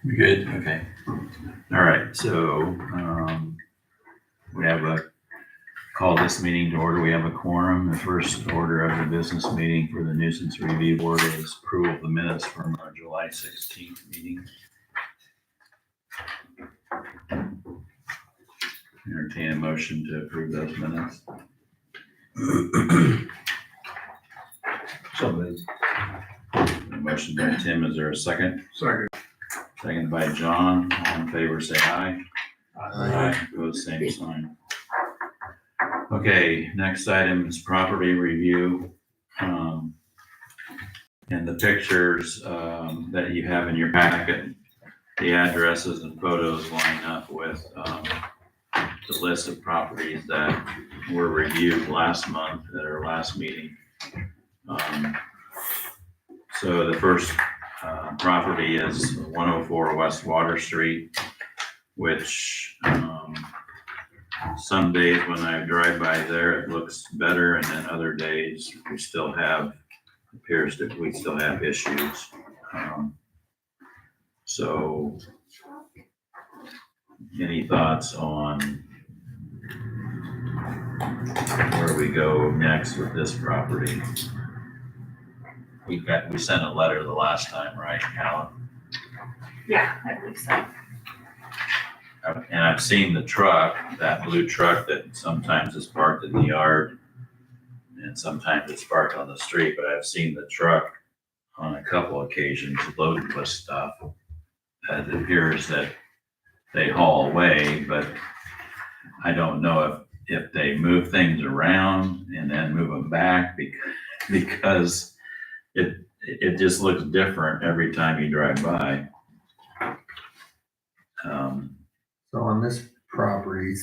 We good? Okay. All right, so we have call this meeting to order. We have a quorum. The first order of the business meeting for the nuisance review board is approval of the minutes from our July 16th meeting. Entertain a motion to approve those minutes. So moved. A motion by Tim, is there a second? Second. Second by John. All in favor, say aye. Aye. Opposed, same sign. Okay, next item is property review. And the pictures that you have in your packet, the addresses and photos line up with the list of properties that were reviewed last month at our last meeting. So the first property is 104 West Water Street, which some days when I drive by there, it looks better, and then other days we still have, appears that we still have issues. So any thoughts on where we go next with this property? We sent a letter the last time, right, Alan? Yeah, I believe so. And I've seen the truck, that blue truck that sometimes is parked in the yard and sometimes it's parked on the street, but I've seen the truck on a couple occasions loaded with stuff. It appears that they haul away, but I don't know if they move things around and then move them back because it just looks different every time you drive by. So on this property,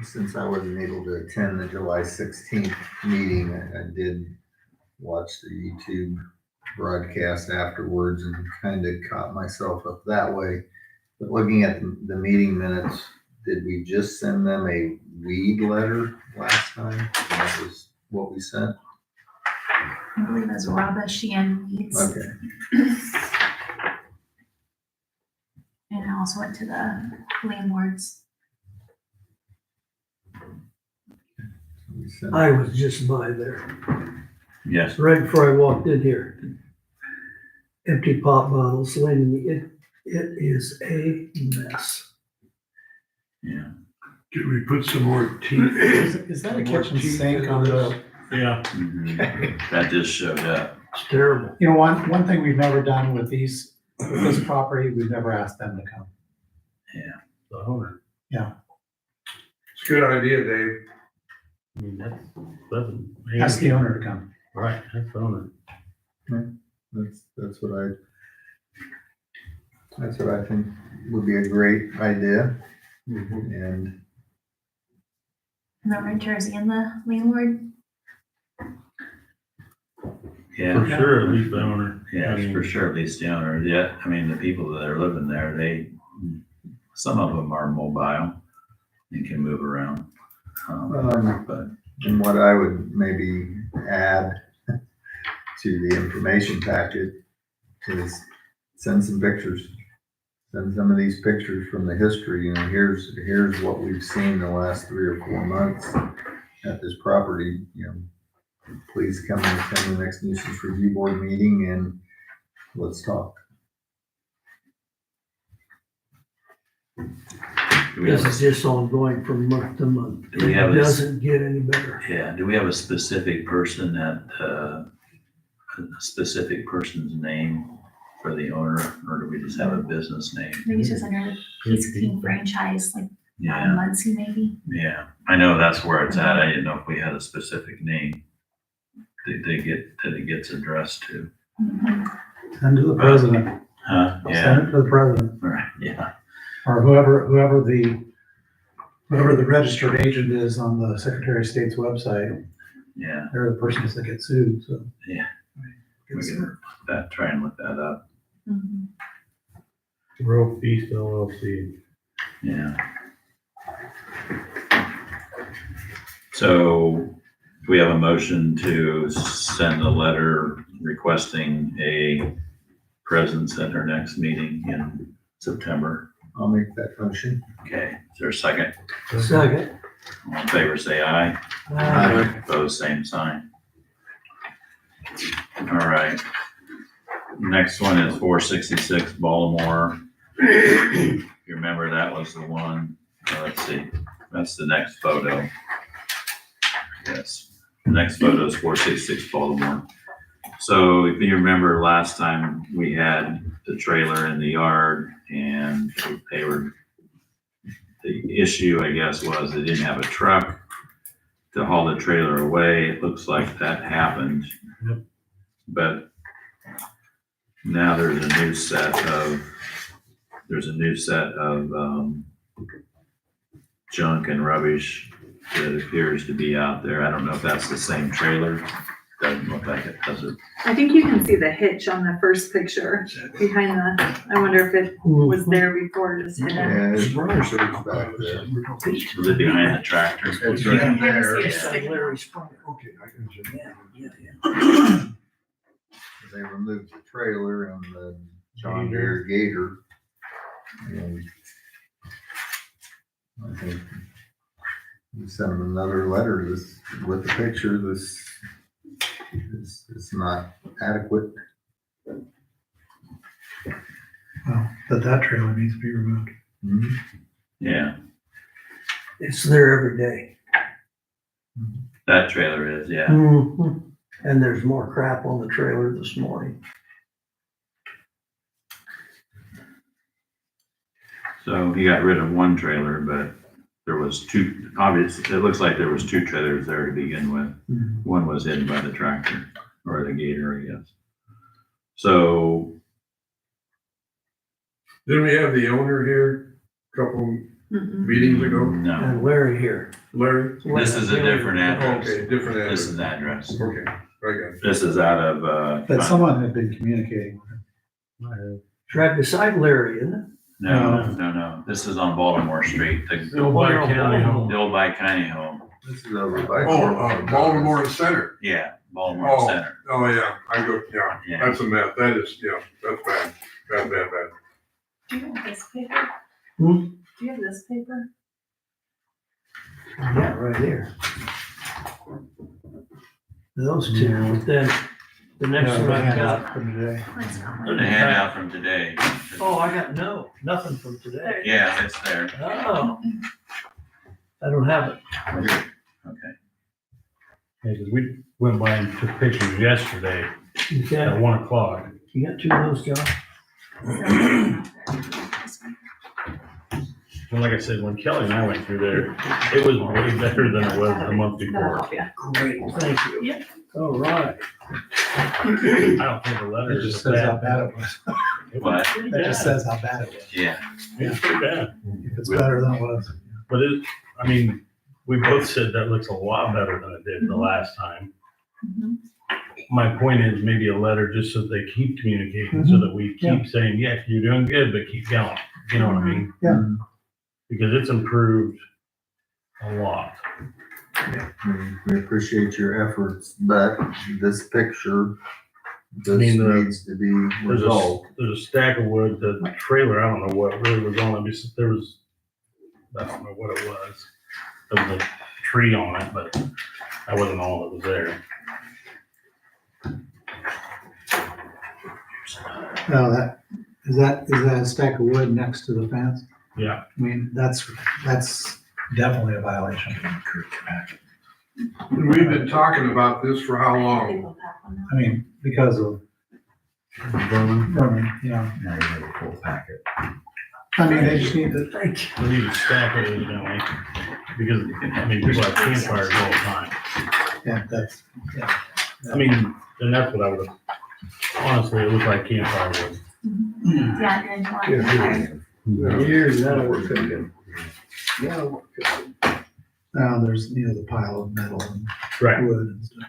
since I wasn't able to attend the July 16th meeting, I did watch the YouTube broadcast afterwards and kind of caught myself up that way. But looking at the meeting minutes, did we just send them a weed letter last time? That was what we sent? I believe it was rubbish and weeds. Okay. And I also went to the landlords. We sent- I was just by there, Yes, right before I walked in here. Empty pop bottles, it is a mess. yeah. Did we put some more teeth? Is that a kitchen sink on the, Yeah. Mhm. That just showed up. It's terrible. you know, one thing we've never done with this property, we've never asked them to come. The owner. Yeah. It's a good idea, Dave. I mean, that's Ask the owner to come. right, that's the owner. That's what I think would be a great idea. And And the renters and the landlord. Yeah. For sure, at least the owner. Yeah, I mean, for sure, at least the owner. Yeah, I mean, the people that are living there, some of them are mobile and can move around. But and what I would maybe add to the information packet is send some pictures. Send some of these pictures from the history, you know, here's what we've seen the last 3 or 4 months at this property, you know. Please come and attend the next nuisance review board meeting and let's talk. do we This have is just ongoing from month to month. Do we have It a- doesn't get any better. do we have a specific person a specific person's name for the owner, or do we just have a business name? I think it's just under the Pizza King franchise, like Yeah, Muncie maybe. yeah. I know that's where it's at. I didn't know if we had a specific name that it gets addressed to. Mhm. Send to the president. Huh? Send Yeah, it to the president right, yeah. or whoever the registered agent is on the Secretary of State's website. Yeah, They're the persons that get sued, so. Yeah. we can try and look that up. Mhm. Road Feast LLC. Yeah. So we have a motion to send a letter requesting a presence at our next meeting in September. I'll make that motion. Okay, is there a second? Second. All in favor, say aye. Opposed, same sign. All right. Next one is 466 Baltimore. If you remember, that was the one, let's see, that's the next photo. Yes, the next photo is 466 Baltimore. So if you remember last time, we had the trailer in the yard and the issue, I guess, was they didn't have a truck to haul the trailer away. It looks like that happened. Yep. But now there's a new set of junk and rubbish that appears to be out there. I don't know if that's the same trailer. Doesn't look like it, does it? I think you can see the hitch on the first picture behind I wonder if it was there before, just hidden. Yeah, it's back there. Was it behind the tractor? It's right there. Larry Sprung. Okay, I can zoom in. Yeah. They removed the trailer and the John Deere Gator. And I think we sent them another letter with the picture. This is not adequate. Well, but that trailer needs to be removed. Mhm. Yeah, It's there every day. that trailer is, yeah. Mhm. And there's more crap on the trailer this morning. So he got rid of one trailer, but there was two, obviously, it looks like there was two trailers there to begin with. Mhm. One was hidden by the tractor, or the Gator, I guess. So, Didn't we have the owner here a couple Mm-mm. meetings ago? no, And Larry here. Larry? this is a different address. Okay, different This is address. the address. Okay, I got it. This is out of, But someone had been communicating with him. It's right beside Larry, isn't it? no. This is on Baltimore Street, The old Bike County home. the old Bike County home. This is over by. Baltimore Center. Yeah, Baltimore Oh. Center. Oh, yeah, I go, yeah, Yeah. that's a mess. That is, yeah, that's bad. Bad. Do you have this paper? Hmm? Do you have this paper? Yeah, right here. Those two, but then the next Yeah, one the I handout got, from today. Let's go. There's a handout from today. oh, I got nothing from today. Yeah, it's there. Oh. I don't have it. Okay. Yeah, 'cause we went by and took pictures yesterday Okay, at 1:00. you got two of those, John? Well, like I said, when Kelly and I went through there, it was way better than it was the month That'll before. help you. Great, thank you. Yep. All right. I don't think the letter It is just says how bad it was. It What? was pretty That just bad. says how bad it was. Yeah. It was pretty bad. If it's better than it was. But I mean, we both said that looks a lot better than it did the last time. Mhm. My point is maybe a letter just so they keep communicating, so that we keep saying, yes, you're doing good, but keep going. You know what I mean? Yeah. Because it's improved a lot. We appreciate your efforts, but this picture, this mean, needs to be resolved. There's a stack of wood, the trailer, I don't know what really was on it, just, I don't know what it was. There was a tree on it, but that wasn't all that was there. No, is that a stack of wood next to the fence? Yeah. I mean, that's definitely a violation. And we've been talking about this for how long? They will pack one I mean, because of vermin, yeah. Now you have a full packet. I mean, they just need to, Thank you. We need to stack it, evidently, because, I mean, people have campfires all the time. yeah, that's, yeah. I mean, and that's what I would have, honestly, it looked like campfire wood. Yeah, good one. Years now we're cooking. Yeah, we're cooking. There's, the pile of metal and Right. wood and stuff,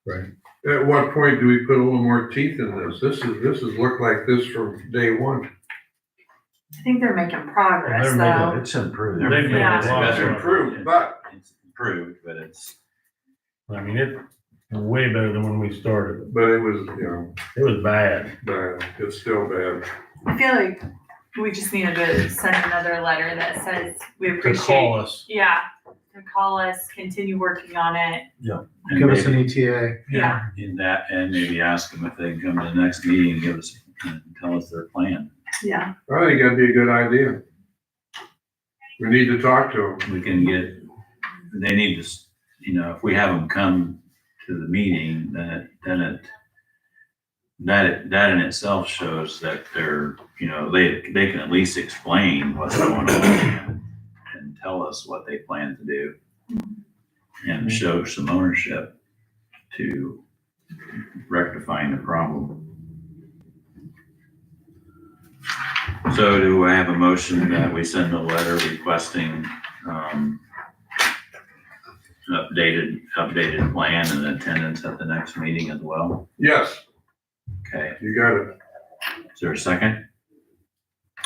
yeah. Right. At what point do we put a little more teeth in this? This has looked like this from day one. I think they're making progress They're making though. It's improved. They've made Yeah. a lot It's of improved, but It's improved, but it's, I mean, it's way better than when we started. it was, It was bad. bad. It's still bad. I feel like We just needed to send another letter that says we To appreciate. call us. Yeah, to call us, continue working on it. And Give us an maybe ETA. Yeah. in that, and maybe ask them if they can come to the next meeting and give us, and tell us their plan. Yeah. I think that'd be a good idea. We need to talk to them. We can get, they need to, if we have them come to the meeting, that in itself shows that they're, they can at least explain what's going on and tell us what they plan to do and show some ownership to rectifying the problem. So do I have a motion that we send a letter requesting, updated plan and attendance at the next meeting as well? Yes, Okay, you got it. is there a second?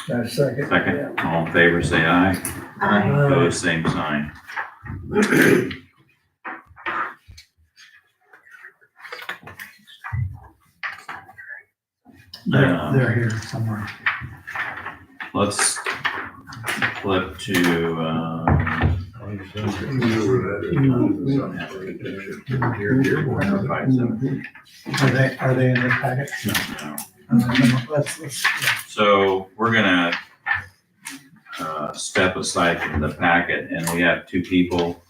Second. Second, all in favor, say aye. Opposed, same sign. They're here somewhere. Let's flip to, Are they in the packet? Let's, so we're gonna step aside from the packet, and we have two people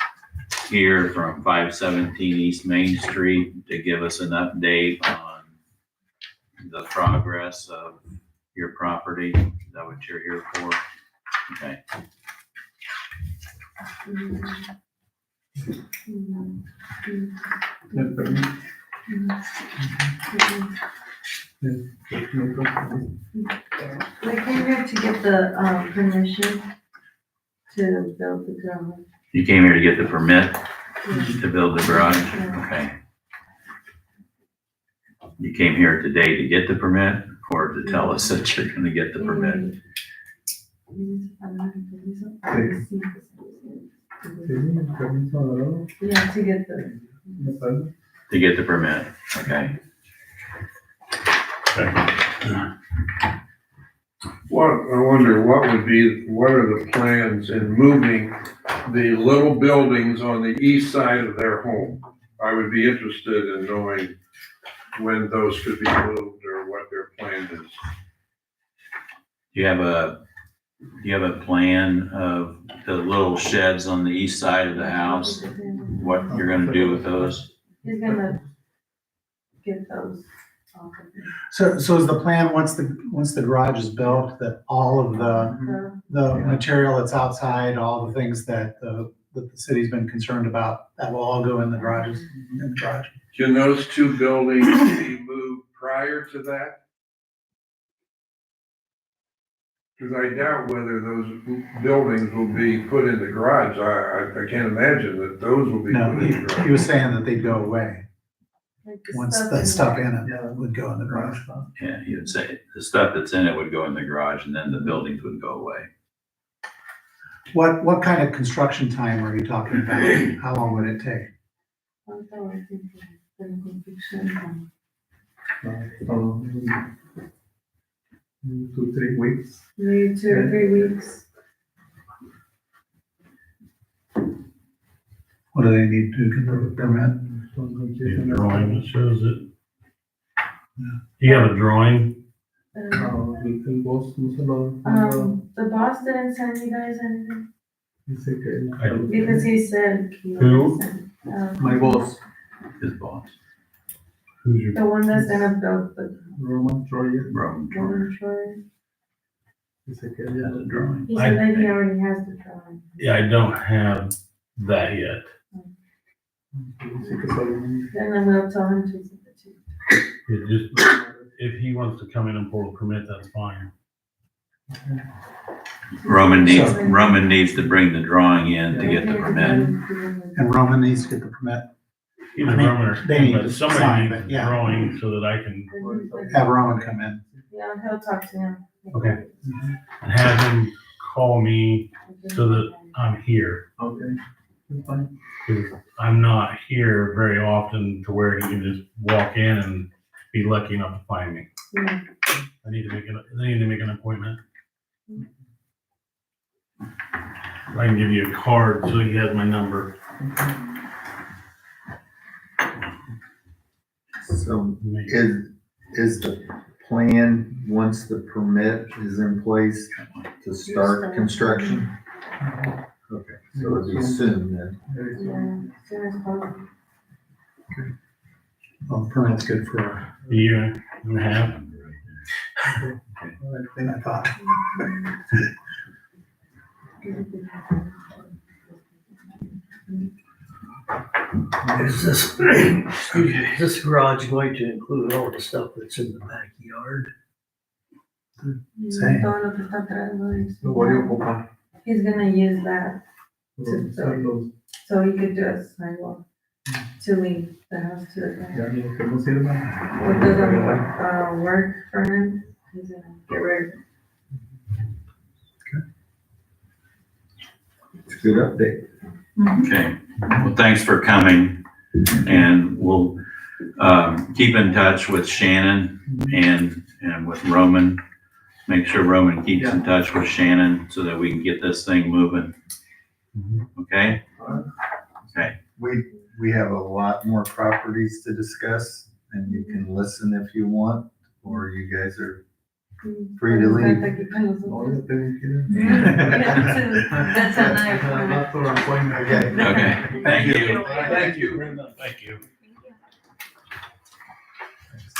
here from 517 East Main Street to give us an update on the progress of your property. Is that what you're here for? Okay. We came here to get the, permission to build the garage. You came here to get the permit to build the garage? Okay. You came here today to get the permit or to tell us that you're gonna get the permit? Yeah, to get the. To get the permit, okay. What, I wonder, what are the plans in moving the little buildings on the east side of their home? I would be interested in knowing when those could be moved or what their plan is. Do you have a plan of the little sheds on the east side of the house? What you're gonna do with those? He's gonna get those off of him. so is the plan, once the garage is built, that all of the material that's outside, all the things that the city's been concerned about, that will all go in the garages, in the garage? Can those two buildings be moved prior to that? Because I doubt whether those buildings will be put in the garage. I can't imagine that those will be No, put in the garage. he was saying that they'd go away, Like once stuff the in stuff there. in it would go in the garage. Yeah, you would say the stuff that's in it would go in the garage and then the buildings would go away. What kind of construction time are you talking about? How long would it take? Also, I think the conviction, 2 to 3 weeks. maybe 2 or 3 weeks. What do they need to get the permit? The drawing that shows it. Do you have a drawing? The boss didn't send you guys anything, because he said. he Who? would send, My boss, His boss, Who's your? The one that's gonna build the Roman Troyer, Roman George, dormitory. has a drawing. He said that he already has the drawing. Yeah, I don't have that yet. Then I will tell him to send it to you. It just, if he wants to come in and pull a permit, that's fine. Roman needs to bring the drawing in to get the permit. And Roman needs to get the permit. Either I mean, Roman or, they need but to somebody sign needs it, a yeah. drawing so that I can Have Roman come in. Yeah, he'll talk to him. Okay. have him call me so that I'm here. okay, that's fine. Because I'm not here very often to where he can just walk in and be lucky enough to find me. Yeah. I need to make an appointment. I can give you a card so he has my number. So is the plan, once the permit is in place, to start construction? Okay, so it'll be soon then. Yeah, as soon as possible. Well, permit's good for a A year and a half. everything I thought. Is this garage going to include all the stuff that's in the backyard? Same. Todo lo que está atrás, ¿no? Lo voy a ocupar. He's gonna use that Los- so he could do a sidewalk to leave the house to the back. Ya lo que no sirva. What doesn't work for him, he's gonna get rid of it. It's a good update. Okay, well, thanks for coming, and we'll, keep in touch with Shannon and with Roman. Make sure Roman keeps in touch with Shannon so that we can get this thing moving. Okay? Okay, We have a lot more properties to discuss, and you can listen if you want, or you guys are free to leave. No, yo tengo que ir. That's another point. Not for appointment. Okay. okay, thank you. Thank you. Thank you.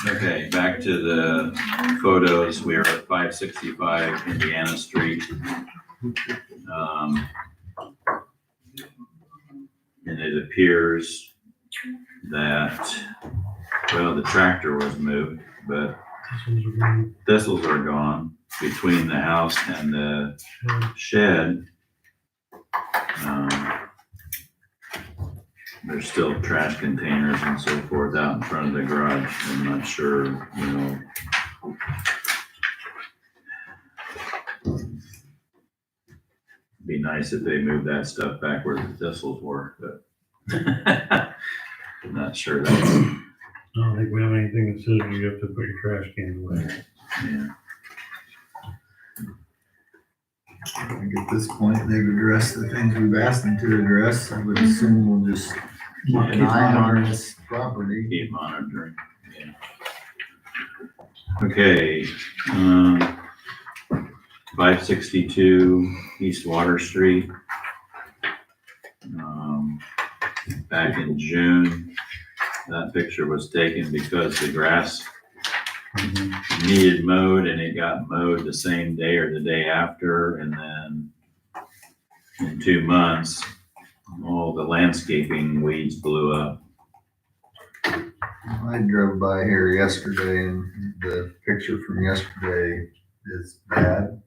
Okay, back to the photos. We are at 565 Indiana Street. And it appears that, well, the tractor was moved, but thistles are gone between the house and the shed. There's still trash containers and so forth out in front of the garage. I'm not sure, you know. Be nice if they moved that stuff back where the thistles were, but I'm not sure that's, I don't think we have anything that says you have to put your trash can away. yeah. I think at this point, they've addressed the things we've asked them to address. I would assume we'll just keep an eye on this property. Keep monitoring, yeah. Okay, 562 East Water Street. Back in June, that picture was taken because the grass needed mowed, and it got mowed the same day or the day after, and then in 2 months, all the landscaping weeds blew up. I drove by here yesterday, and the picture from yesterday is bad.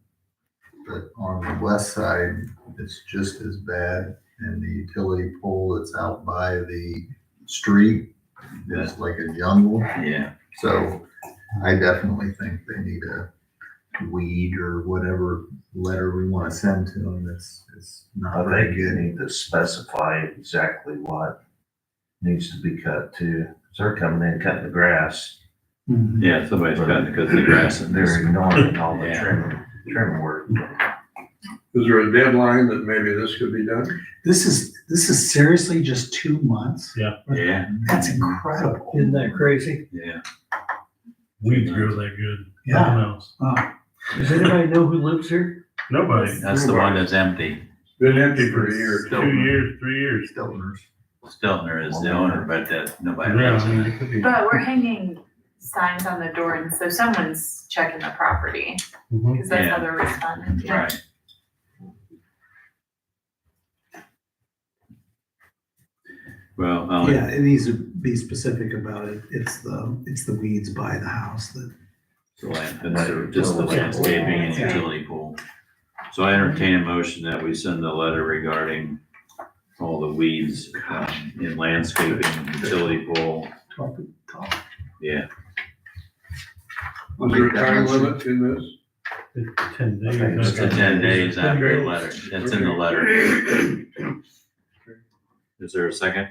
But on the west side, it's just as bad. And the utility pole that's out by the street is like a jungle. Yeah, So I definitely think they need a weed or whatever letter we want to send to them. It's not I very think you good. need to specify exactly what needs to be cut too. 'Cause they're coming in cutting the grass. yeah, somebody's cutting because the grass and They're ignoring all the Yeah. trim work. Is there a deadline that maybe this could be done? This is seriously just 2 months? Yeah, That's incredible. Isn't that crazy? yeah. Weeds grow that good. Yeah. Nothing else. Does anybody know who lives here? Nobody. That's the one that's empty. Been empty for a year. 2 years, 3 years. Steltners. Steltner is the owner, but that nobody Yeah, lives I in mean, it. it could be. But we're hanging signs on the door, and so someone's checking the property, Mhm. because that's how Yeah. they're responding. Yeah. Right. Well, Yeah, it needs to be specific about it. It's the weeds by the house that. just the landscaping and utility pool. So I entertain a motion that we send a letter regarding all the weeds in landscaping, utility pool. Yeah, Was there a time limit in this? It's 10 days. it's a 10 days after the letter. It's in the letter. Is there a second?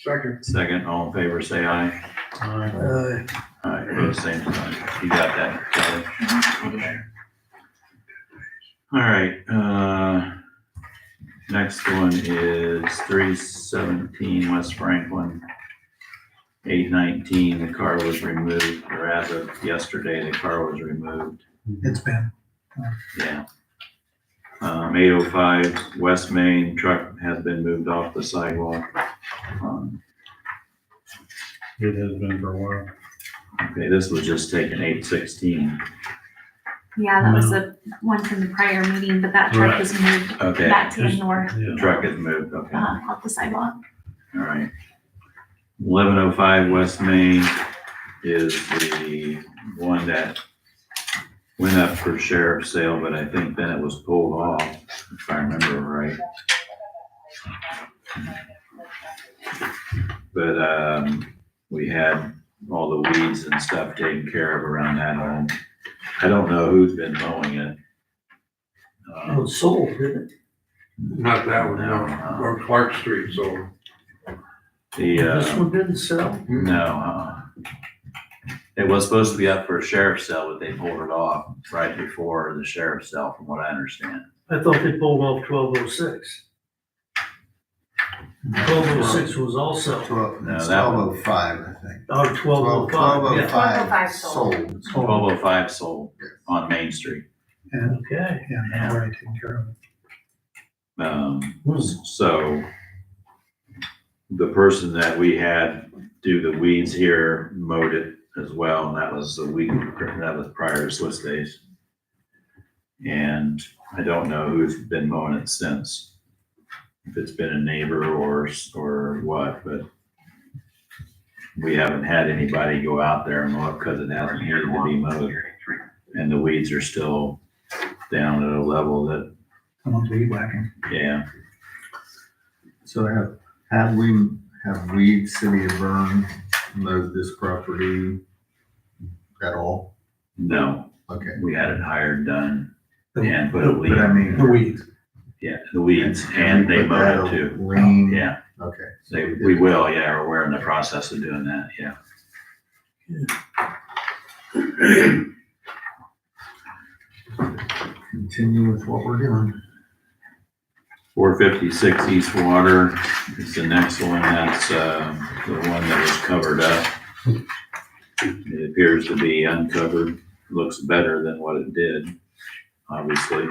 Second. Second, all in favor, say aye. Aye, opposed, same sign. You got that, Kelly? All right, next one is 317 West Franklin. 819, the car was removed, or as of yesterday, the car was removed. It's been, Yeah. 805 West Main, truck has been moved off the sidewalk. It has been for a while. Okay, this was just taken 816. Yeah, that was the one from the prior meeting, but that truck Right. was moved Okay, back to the north, Yeah. truck is moved, okay, all off the sidewalk. right. 1105 West Main is the one that went up for sheriff's sale, but I think then it was pulled off, if I remember right. But, we had all the weeds and stuff taken care of around that home. I don't know who's been mowing it. It was sold, didn't it? Not that one, no, or Clark Street, so. This The, one didn't sell? no, it was supposed to be up for a sheriff's sale, but they pulled it off right before the sheriff's sale, from what I understand. I thought they pulled off 1206. 1206 was also, No, It's that one- 1205, I think. or 1205, yeah. 1205 sold. 1205 sold on Main Street. Okay. yeah, they're already taken care of. So the person that we had do the weeds here mowed it as well, and that was that was prior to Swiss days. And I don't know who's been mowing it since, if it's been a neighbor or what, but we haven't had anybody go out there and mow it because it hasn't needed to be mowed. And the weeds are still down at a level that, Someone's weed whacking. yeah, So have we, City of Berne, mowed this property at all? no, Okay. we had it hired, done, and put a But I lead, mean. The weeds. yeah, the weeds, and they Put mowed that it too. Lean. Yeah, Okay. we will, yeah, or we're in the process of doing that, yeah. Continue with what we're doing. 456 East Water is the next one. That's the one that was covered up. It appears to be uncovered. Looks better than what it did, obviously.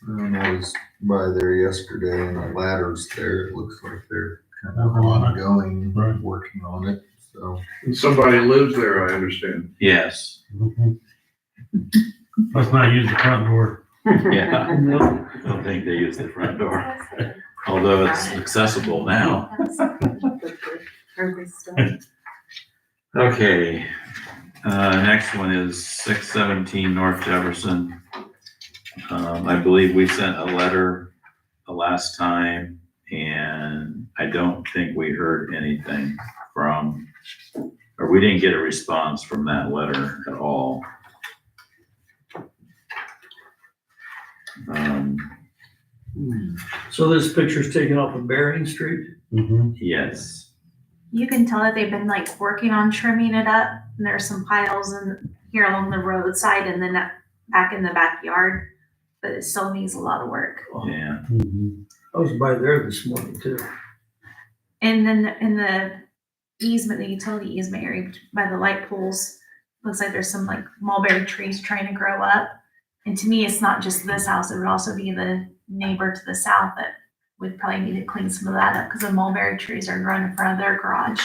I was by there yesterday and the ladders there, it looks like they're kind of ongoing, Right. working on it, so. And somebody lives there, I understand. Yes. Let's not use the front door. Yeah. I don't think they use the front door, although it's accessible now. Okay. Next one is 617 North Jefferson. I believe we sent a letter the last time, and I don't think we heard anything from, or we didn't get a response from that letter at all. So this picture's taken off of Bering Street? Yes. You can tell that they've been like working on trimming it up, and there's some piles here along the roadside and then back in the backyard, but it still needs a lot of work. Yeah. I was by there this morning too. And then in the easement, the utility easement area by the light poles, looks like there's some like mulberry trees trying to grow up. And to me, it's not just this house, it would also be the neighbor to the south that would probably need to clean some of that up because the mulberry trees are growing in front of their garage.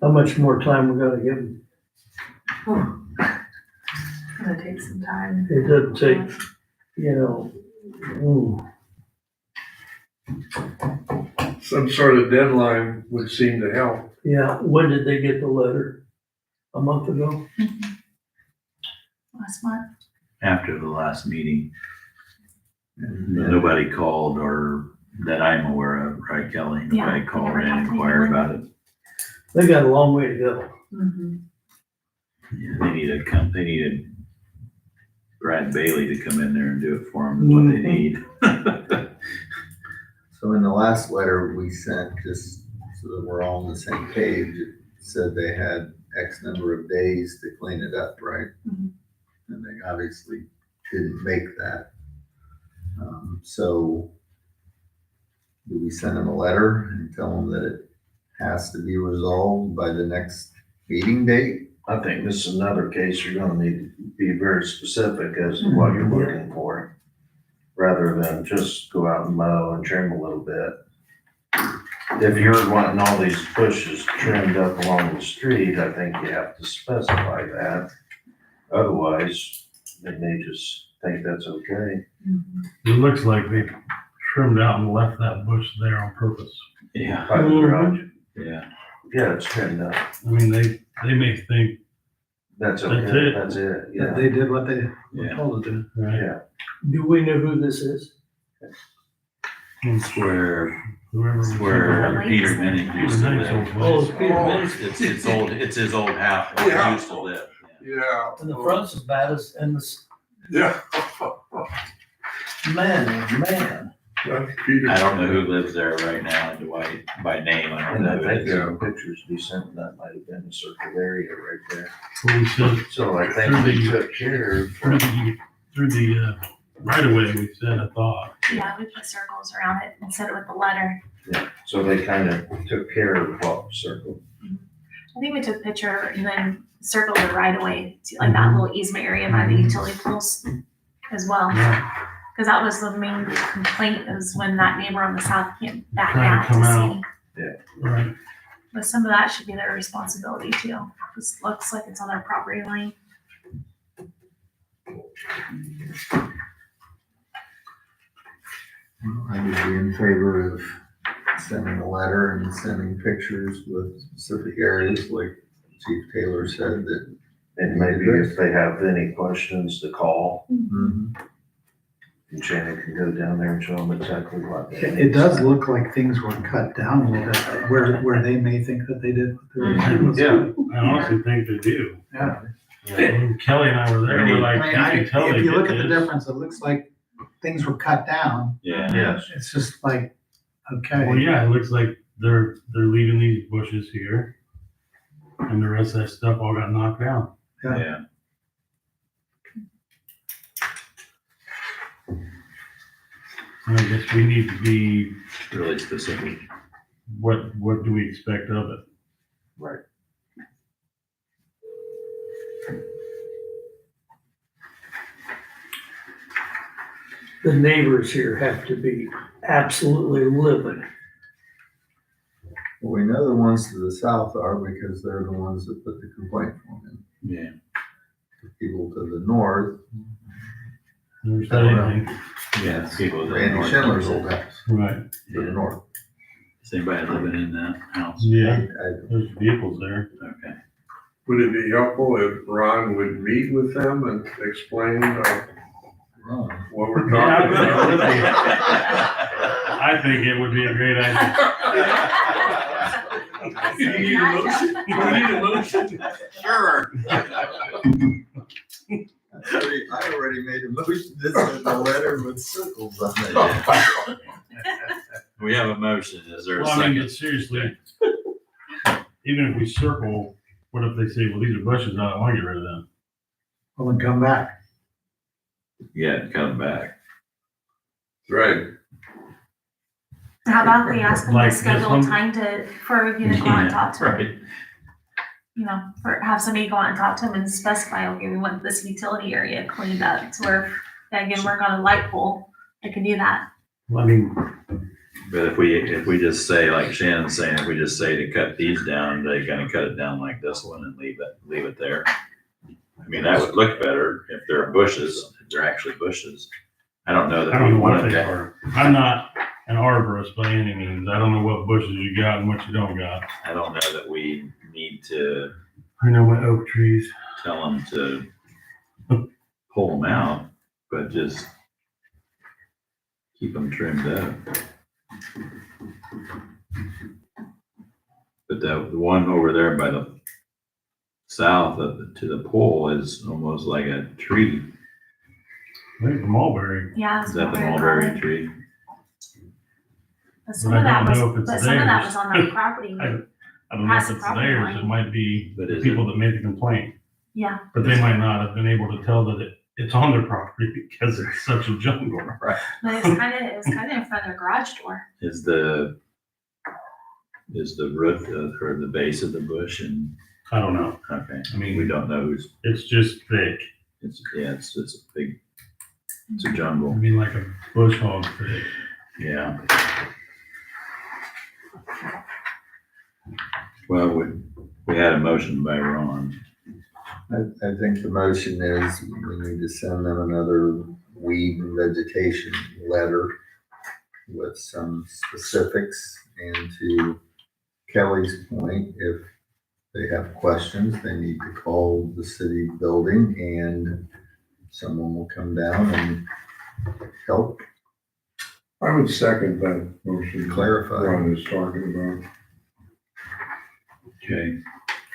How much more time we gotta give them? It's gonna take some time. It doesn't take, Some sort of deadline would seem to help. yeah, when did they get the letter? A month ago? Last month. After the last meeting. Nobody called, or that I'm aware of, right, Kelly? Yeah, Nobody called never and talked to inquired anyone. about it. They got a long way to go. Yeah, they needed Brad Bailey to come in there and do it for them, what they need. So in the last letter we sent, just so that we're all on the same page, it said they had X number of days to clean it up, right? Mhm. And they obviously didn't make that. So do we send them a letter and tell them that it has to be resolved by the next meeting date? I think this is another case you're gonna need to be very specific as to what you're looking for, rather than just go out and mow and trim a little bit. If you're wanting all these bushes trimmed up along the street, I think you have to specify that. Otherwise, they may just think that's okay. It looks like they trimmed out and left that bush there on purpose. Yeah, By the garage, yeah. yeah, it's trimmed up. I mean, they may think, That's That's okay, it. that's it, That yeah. they did what they were Yeah. told to do. right, Yeah. Do we know who this is? It's where whoever. was- Where Peter Minnick used to live. Oh, it's Peter Oh. Minnick. It's old, it's his old house where Yeah. he used to live. Yeah. And the front's as bad as, and the, Yeah. man. That's Peter. I don't know who lives there right now, Dwight, by name, I don't And I know who think it is. there were pictures to be sent, that might have been a circle area right there. Well, we said, So I think we took care of. through the right of way, we said, I thought. Yeah, we put circles around it and said it with the letter. Yeah, so they kind of took care of what was circled. I think we took a picture and then circled the right away to like that little easement area by the utility poles as well. Yeah. Cause that was the main complaint, was when that neighbor on the south came back Trying to out come to out. see. Right. But some of that should be their responsibility too. This looks like it's on their property line. I would be in favor of sending a letter and sending pictures with specific areas, like Chief Taylor said, that. And maybe if they have any questions to call, Mhm. and Shannon can go down there and show them exactly what. they It need. does look like things were cut down a little bit, where they may think that they did. what they were doing. Yeah. I honestly think they do. Yeah. When Kelly and I were there, we're like, I mean, you can tell they if you look did at the this. difference, it looks like things were cut down. Yeah, Yes, It's just like, okay. Well, yeah, it looks like they're leaving these bushes here. And the rest of that stuff all got knocked down. yeah. And I guess we need to be, Really specific. what do we expect of it? right. The neighbors here have to be absolutely livid. Well, we know the ones to the south are because they're the ones that put the complaint form in. Yeah. The people to the north, Never said anything. Yeah, people. that Randy north- Schindler's old house, Right, to the north. Is anybody living in that house? yeah, I- there's vehicles there. Okay. Would it be helpful if Ron would meet with them and explain Ron. what we're Yeah, talking I about? I think it would be a great idea. You need a motion? You need a motion? Sure. I already made a motion, this is a letter with circles on it. We have a motion, is there a Well, I mean, second? but seriously, even if we circle, what if they say, well, these are bushes, I don't want to get rid of them? Well, then come back. Yeah, come back. Right. How about we ask them Like to this schedule a one? time for you to go out and talk to them? Right. You know, for, have somebody go out and talk to them and specify, okay, we want this utility area cleaned up to where, again, work on a light pole, they can do that. Well, I mean, But if we just say, like Shannon's saying, if we just say to cut these down, they're gonna cut it down like this one and leave it there. I mean, that would look better if they're bushes, if they're actually bushes. I don't know I that don't we know what want they that. are. I'm not an arborist by any means. I don't know what bushes you got and what you don't got. I don't know that we need to I know my oak trees. tell them to pull them out, but just keep them trimmed up. But the one over there by the south to the pole is almost like a tree. I think the mulberry. Yeah. Is that the very mulberry common. tree? But some But I of that don't was, know if it's but some of that theirs. was on that property. I don't know Past if the it's property theirs, line. it might be But the is people that made the complaint, Yeah, but they might not have been able to tell that it's on their property because it's such a jungle. Right. but it was kind of in front of their garage door. Is the root or the base of the bush and, I don't know, okay, I mean, we don't know who's, it's just thick, it's a big, it's a I jungle, mean, like a bush hog thick. yeah. Well, we had a motion by Ron. I think the motion is we need to send them another weed and vegetation letter with some specifics, and to Kelly's point, if they have questions, they need to call the city building and someone will come down and help I would second that motion. clarify. Ron is talking about. Okay,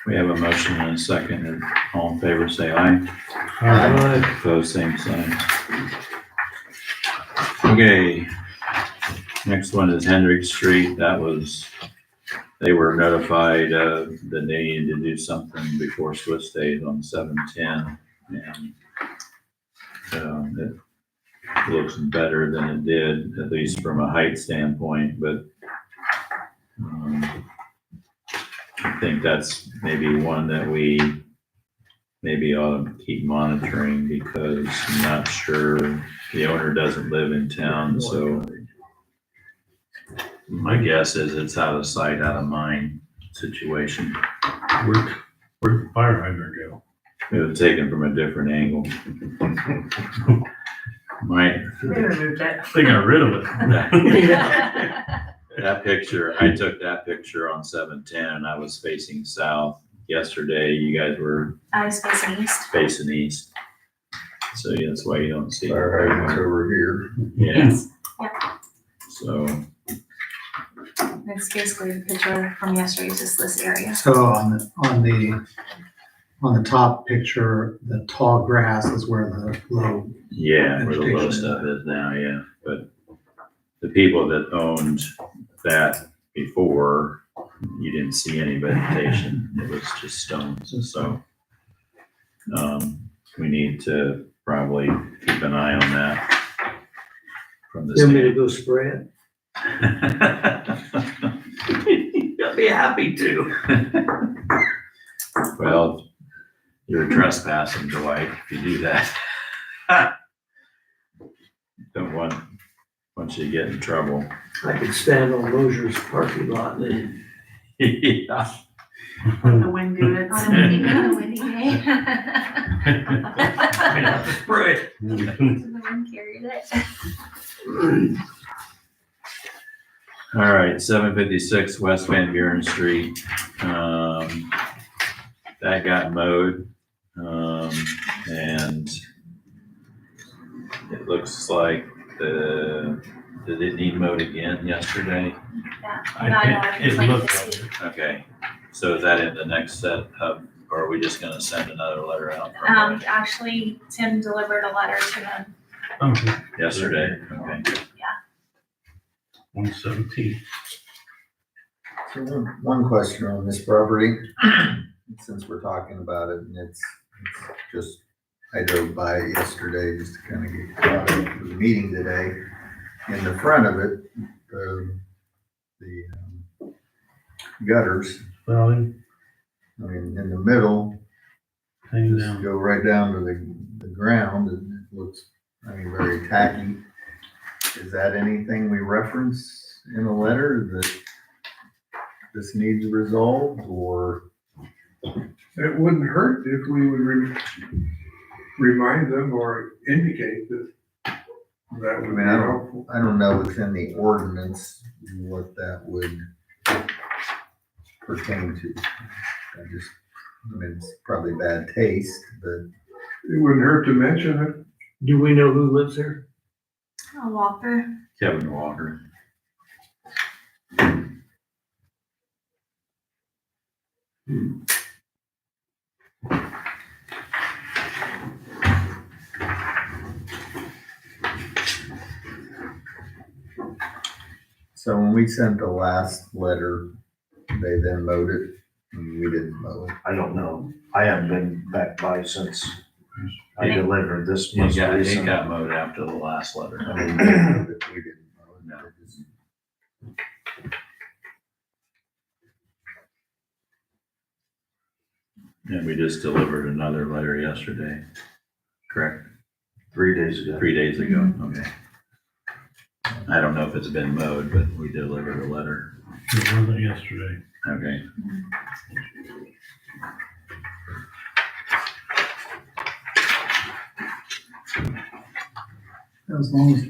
we have a motion and a second, and all in favor say aye. Aye. Opposed, same sign. Okay, next one is Hendrick Street. They were notified that they needed to do something before Swiss days on 7/10, and it looks better than it did, at least from a height standpoint, but I think that's maybe one that we maybe ought to keep monitoring, because I'm not sure, the owner doesn't live in town, so my guess is it's out of sight, out of mind situation. Where'd the fire hydrant go? It was taken from a different angle. They got rid of it. That picture, I took that picture on 7/10, and I was facing south. Yesterday, you guys were I was facing east. facing east. So yeah, that's why you don't see it Fire very hydrants well. over here. Yeah, Yes. so, It's basically the picture from yesterday, is just this area. So on the top picture, the tall grass is where the low, yeah, where the low Vegetation. stuff is now, yeah. But the people that owned that before, you didn't see any vegetation. It was just stones, and so we need to probably keep an eye on that from the You want me to stand. go spray it? I'll be happy to. Well, you're trespassing, Dwight, if you do that. Don't want you to get in trouble. I could stand on Mosier's parking lot and Yeah. The wind good. On a windy day. Spray. The wind carried it. All right, 756 West Van Buren Street. That got mowed. And it looks like did it need mowed again yesterday? Yeah. I No, think I it complained looked this like week. Okay, so is that in the next set of, or are we just gonna send another letter out? Actually, Tim delivered a letter to them. Okay, Yesterday, okay. 117. So one question on this property, since we're talking about it, and it's just, I drove by it yesterday just to kind of get caught up for the meeting today. In the front of it, the gutters, Well, I mean, in the middle, hang just down. go right down to the ground, and it looks, I mean, very tacky. Is that anything we reference in a letter that this needs resolved, or? It wouldn't hurt if we would remind them or indicate that that I would be mean, helpful. I don't know within the ordinance what that would pertain to. I mean, it's probably bad taste, but It wouldn't hurt to mention it. do we know who lives there? A walker. Kevin Walker. So when we sent the last letter, they then mowed it, and we didn't mow it. I don't know. I haven't been back by since I Yeah. delivered this It most got recent. mowed after the last letter. I mean, they mowed it, we didn't mow it. No. It just- And we just delivered another letter yesterday, correct? 3 days ago. 3 days ago, okay. I don't know if it's been mowed, but we delivered a letter, It wasn't yesterday. okay. As long as,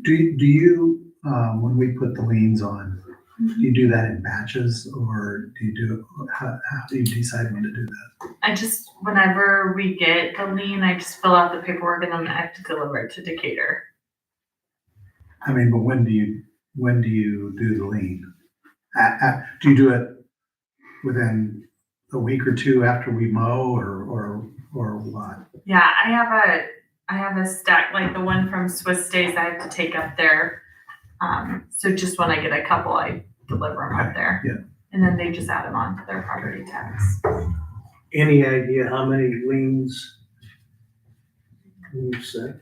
do you, when we put the liens on, do you do that in batches or do you do, how do you decide when to do that? I just, whenever we get the lien, I just fill out the paperwork and then I have to deliver it to Decatur. I mean, but when do you do the lien? Do you do it within a week or two after we mow or what? Yeah, I have a stack, like the one from Swiss Days I have to take up there. So just when I get a couple, I deliver them up there. Yeah. And then they just add them on to their property tax. Any idea how many liens we've sent?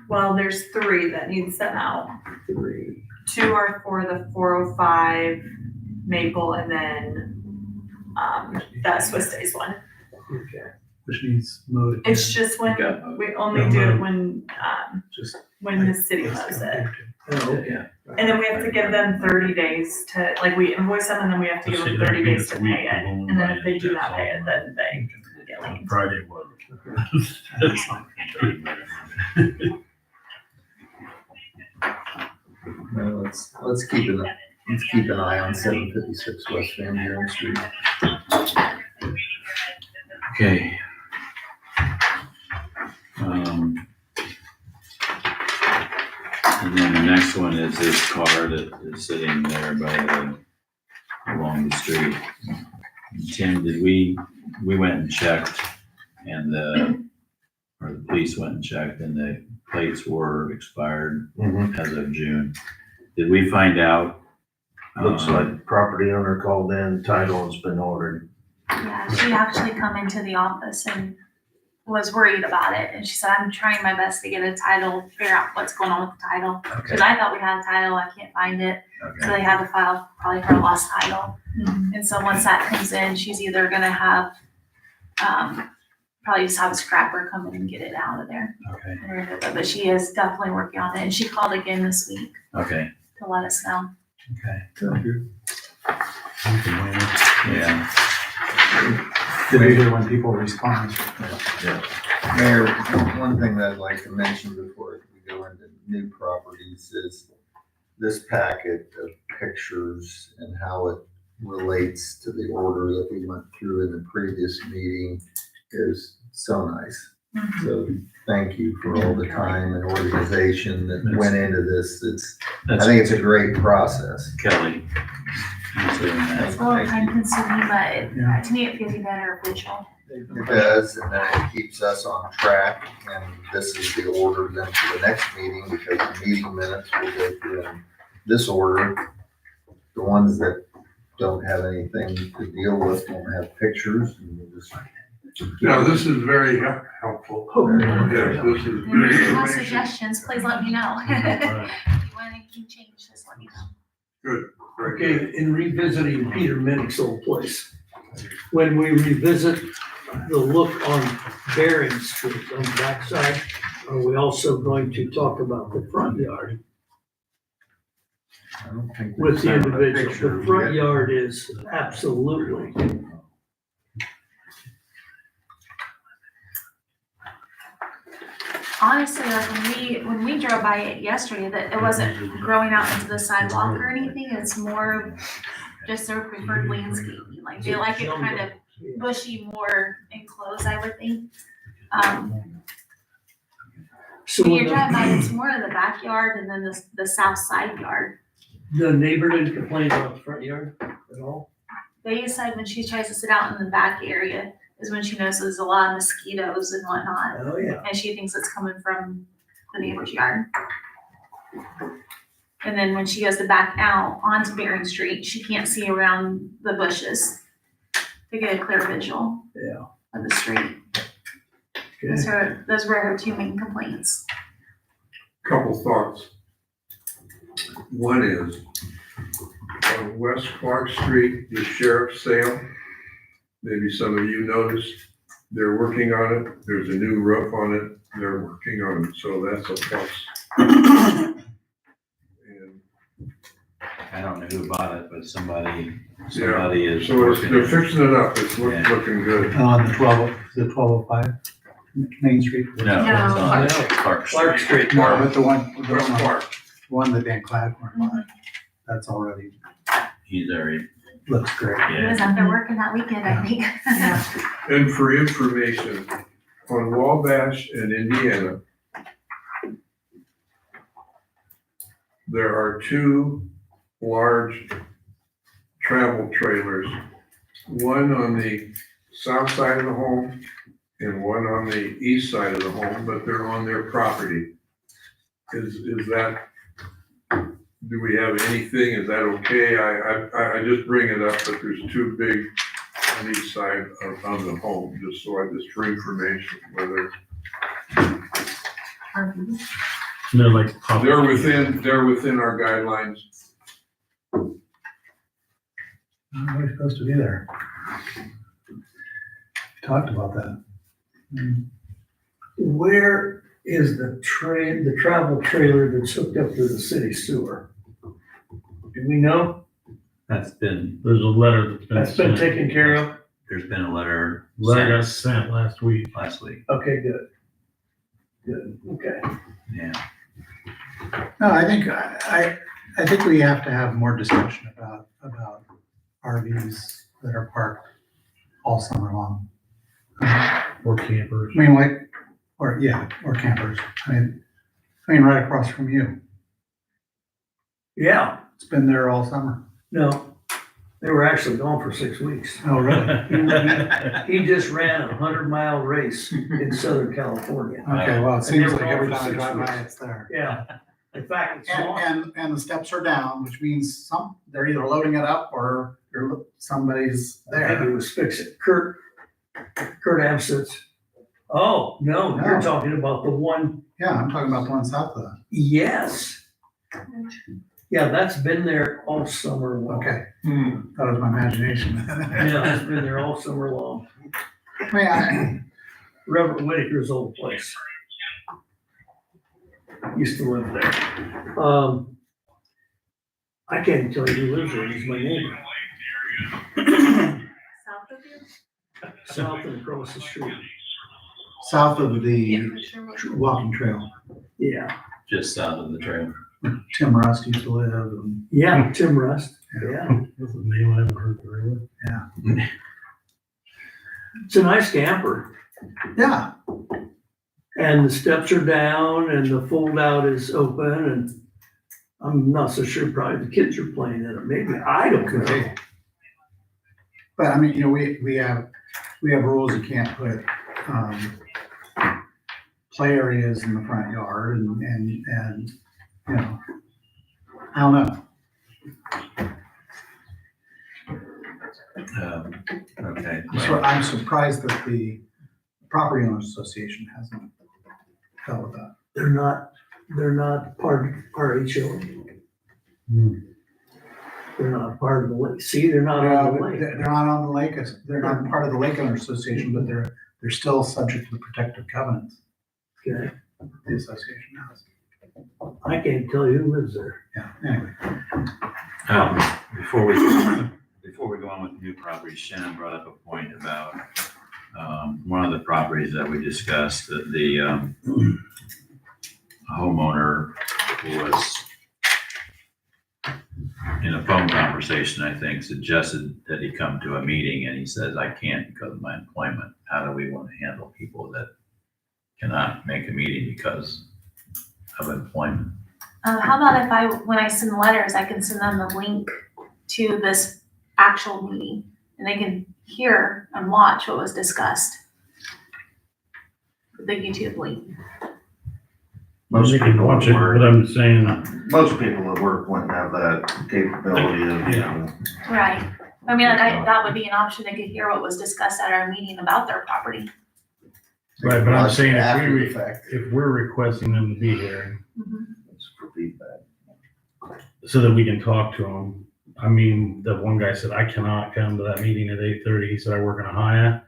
Well, there's 3 that need sent out. 3. 2 are for the 405 Maple and then that Swiss Days one. Okay. Which needs mowed again? It's just when, Got mowed. we only do it when Just. the city mows it. Oh, okay. And then we have to give them 30 days to, like, we invoice them and then we have to give them 30 days to pay it. And then if they do not pay it, then they get liens. Friday was. Well, let's keep an eye on 756 West Van Buren Street. Okay. And then the next one is this car that is sitting there along the street. Tim, we went and checked and the police went and checked and the plates were expired Mhm. as of June. Did we find out? Looks like property owner called in, title has been ordered. Yeah, she actually come into the office and was worried about it. And she said, I'm trying my best to get a title, figure out what's going on with the title. Okay, Because I thought we had a title, I can't find it. So okay, they had to file probably for a lost title. And so once that comes in, she's either gonna have, probably just have a scrapper come in and get it out of there. okay, But she is definitely working on it. And she called again this week okay, to let us know. okay, yeah. Good to hear when people respond. Mayor, one thing that I'd like to mention before we go into new properties is this packet of pictures and how it relates to the order that we went through in the previous meeting is so nice. So thank you for all the time and organization that went into this. I think it's a great process. Kelly. Who's doing that. It's a little time consuming, Yeah. but to me it feels better official. It does, and then it keeps us on track, and this is the order then for the next meeting, because the meeting minutes will go through in this order. The ones that don't have anything to deal with won't have pictures, and we'll just. No, this is very helpful. Yes, this is And if great you have information. suggestions, please let me know. If you want anything changed, just let me know. Good. Very good. Okay, in revisiting Peter Minnick's old place, when we revisit the look on Bering Street on the backside, are we also going to talk about the front yard I don't think with the we sent a individual? picture The front yet. yard is absolutely. Honestly, like when we drove by it yesterday, that it wasn't growing out into the sidewalk or anything. It's more just their preferred landscaping. Like they like it kind of bushy, more enclosed, I would think. So When you when drive by, it's more of the backyard and then the south side yard. the neighbor didn't complain about the front yard at all? They said when she tries to sit out in the back area is when she knows there's a lot of mosquitoes and whatnot. Oh, yeah. And she thinks it's coming from the neighbor's yard. And then when she goes to back out onto Bering Street, she can't see around the bushes to get a clear visual. Yeah. Of the street. Okay. Those were her two main complaints. Couple thoughts. One is, on West Clark Street, the sheriff's sale, maybe some of you noticed, they're working on it. There's a new roof on it. They're working on it, so that's a plus. And I don't know who bought it, but somebody is so working they're it. fixing it up. It's Yeah. looking good. On the 1205 Main Street? No, No. it's on No. Clark Clark Street. Street. No, but the one West Clark. that Dan Cladmore bought, that's already, He's already, looks great. He yeah. was out there working that weekend, I think. And for information, on Wabash and Indiana, there are two large travel trailers, one on the south side of the home and one on the east side of the home, but they're on their property. Is that, do we have anything, is that okay? I just bring it up, but there's two big on each side of the home, just for information, whether They're like. they're within our guidelines. We're supposed to be there. Talked about that. Where is the travel trailer that's hooked up to the city sewer? Do we know? That's been, There's a letter that's been That's been sent. taken care of? there's been a letter Letter got sent sent last week. last week. Okay, good. Good, okay. Yeah. No, I think we have to have more discussion about RVs that are parked all summer long. Or campers. I mean, like, or campers. I mean, right across from you. Yeah, It's been there all summer. no, they were actually gone for 6 weeks. Oh, really? He just ran a 100-mile race in Southern California. Okay, well, it And seems they like were every gone for time I 6 drive by, weeks. it's there. Yeah, in fact, it's long. And the steps are down, which means they're either loading it up or somebody's I think there. it was fixing. Kurt Amstutz. Oh, no, you're No. talking about the one, Yeah, I'm talking about the one south of that. yes. Yeah, that's been there all summer long. Okay. That was my imagination. Yeah, it's been there all summer long. I mean, Reverend Whitaker's old place. Used to live there. I can't tell you who lives there, he's my neighbor. South of you? South and across the street. south of the for sure. walking trail, Yeah, Just south of the trail. where Tim Rust used to live. And, yeah, Tim Rust, yeah. That's a name I haven't heard really. It's a nice camper. yeah, And the steps are down and the fold out is open and I'm not so sure, probably the kids are playing in it, maybe, I don't could be. know. But I mean, we have rules. You can't put play areas in the front yard and you know, I don't know. Okay. So I'm surprised that the property owners association hasn't dealt with that. They're not part of our HOA. Hmm. They're not part of the lake. See, they're not on the lake. They're not on the lake. They're not part of the lake owner association, but they're still subject to the protective covenants Okay, the association has. I can't tell you who lives there. Yeah, anyway. Before we go on with new properties, Shannon brought up a point about one of the properties that we discussed, that the homeowner was in a phone conversation, I think, suggested that he come to a meeting, and he says, I can't because of my employment. How do we want to handle people that cannot make a meeting because of employment? How about when I send letters, I can send them the link to this actual meeting and they can hear and watch what was discussed. The YouTube link. Most They can people watch at it, but work, I'm saying, most people at work wouldn't have that capability of. Yeah. Right. I mean, like, that would be an option. They could hear what was discussed at our meeting about their property. right, but I'm saying After the if fact. we're requesting them to be here It's for feedback. so that we can talk to them. I mean, the one guy said, I cannot come to that meeting at 8:30. He said, I work in a Haya.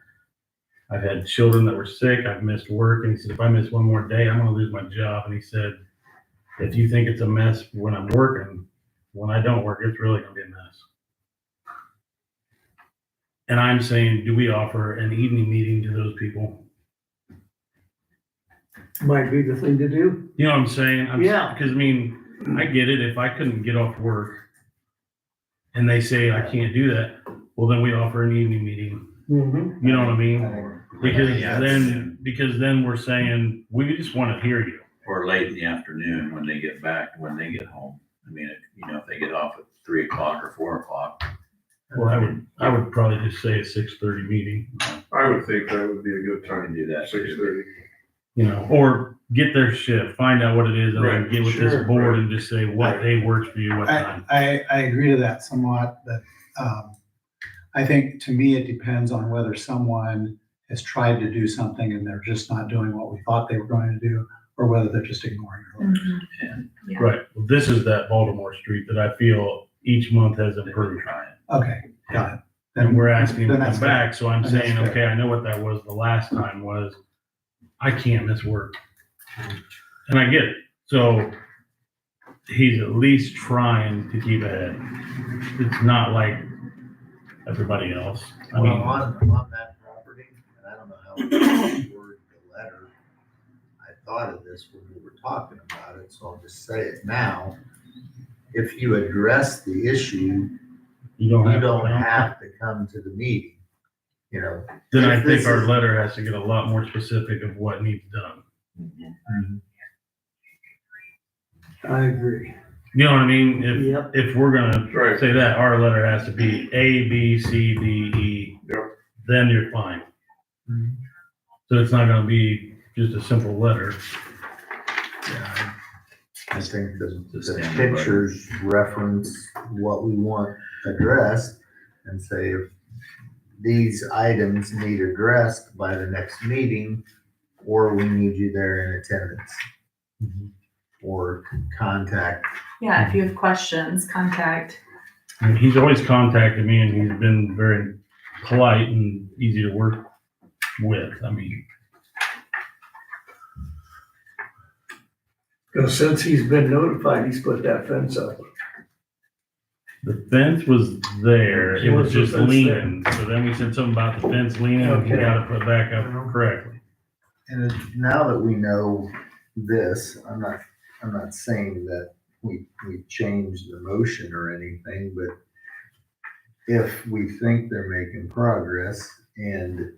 I've had children that were sick. I've missed work. And he said, if I miss one more day, I'm going to lose my job. And he said, if you think it's a mess when I'm working, when I don't work, it's really going to be a mess. And I'm saying, do we offer an evening meeting to those people? Might be the thing to do. You know what I'm saying? Yeah. Because I mean, I get it. If I couldn't get off work and they say I can't do that, well, then we offer an evening meeting. Mm-hmm. You know what I I mean? think Because then we're saying, we just want to hear you. Or late in the afternoon when they get back, when they get home. I mean, if they get off at 3 o'clock or 4 o'clock. Well, I would probably just say a 6:30 meeting, I would think that would be a good I time, can do that. 6:30. or get their shift, find out what it is, and then Right, get with sure, this board and just say what day works for you, what time. I agree to that somewhat, but, I think to me, it depends on whether someone has tried to do something and they're just not doing what we thought they were going to do, or whether they're just ignoring it. Yeah. Right. Well, this is that Baltimore Street that I feel each month has They would improved. try it. Okay, got it. And we're asking them Then to that's come back, so I'm Then that's saying, fair. okay, I know what that was the last time was, I can't miss work. And I get it. So he's at least trying to keep ahead. It's not like everybody else. I Well, mean, on that property, and I don't know how we word the letter, I thought of this when we were talking about it, so I'll just say it now. If you address the issue, you don't you have. don't have to come to the meeting, you know. Then I If this think our is- letter has to get a lot more specific of what needs done. I agree. You know what I mean? Yep. If we're gonna Right. say that, our letter has to be A, B, C, D, E. Yep. Then you're fine. So it's not gonna be just a simple letter. Yeah, I think the Just stand pictures reference what we want addressed and say if these items need addressed by the next meeting, or we need you there in attendance. Or contact. Yeah, if you have questions, contact. I mean, he's always contacted me and he's been very polite and easy to work with. I mean, Because since he's been notified, he's put that fence up. the fence was there, it was Was the just fence leaning. So then we said something about the fence leaning, and we Okay. got it put back up correctly. And now that we know this, I'm not saying that we changed the motion or anything, but if we think they're making progress and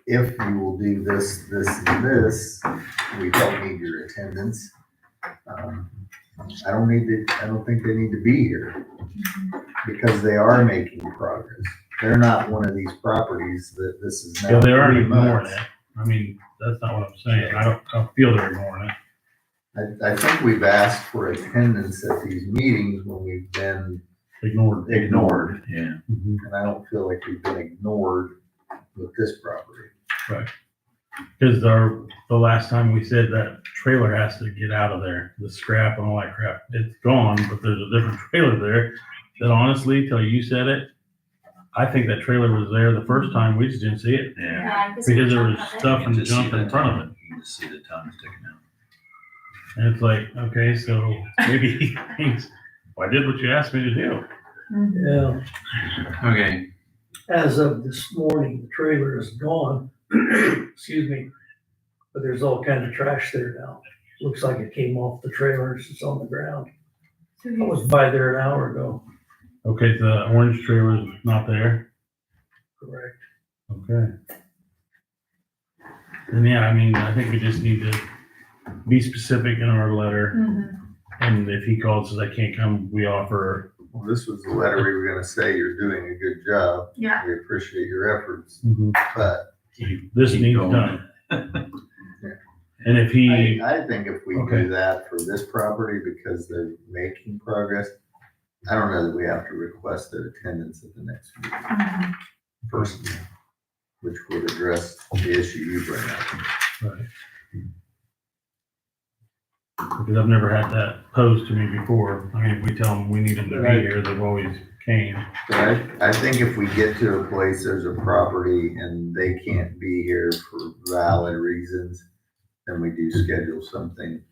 if you will do this, this, and this, we don't need your attendance. I don't think they need to be here because they are making progress. They're not one of these properties that this is now Yeah, they aren't 3 ignoring months. it. I mean, that's not what I'm saying. I don't feel they're ignoring it. I think we've asked for attendance at these meetings when we've been Ignored. ignored, Yeah. Mhm. and I don't feel like we've been ignored with this property. Because the last time we said that trailer has to get out of there, the scrap and all that crap, it's gone, but there's a different trailer there that honestly, till you said it, I think that trailer was there the first time, we just didn't see it. Yeah. Yeah, I guess we Because there talked was about it. stuff You and can just see junk in the front of tongue. it. You can just see the tongue sticking out. And it's like, okay, so maybe he thinks, well, I did what you asked me to do. Yeah. Okay. As of this morning, the trailer is gone. Excuse me. But there's all kind of trash there now. Looks like it came off the trailer. It's on the ground. I was by there an hour ago. Okay, the orange trailer's not there. Correct. Okay. And yeah, I mean, I think we just need to be specific in our letter. Mhm. And if he calls and says, I can't come, we offer. Well, this was the letter we were gonna say, you're doing a good job. Yeah. We appreciate your efforts, Mhm. but This Keep needs going. done. And if he, I think if we Okay. do that for this property because they're making progress, I don't know that we have to request their attendance at the next meeting personally, which would address the issue you bring up. right. Because I've never had that posed to me before. I mean, if we tell them we need them to be Right. here, they've always came. But I think if we get to a place, there's a property and they can't be here for valid reasons, then we do schedule something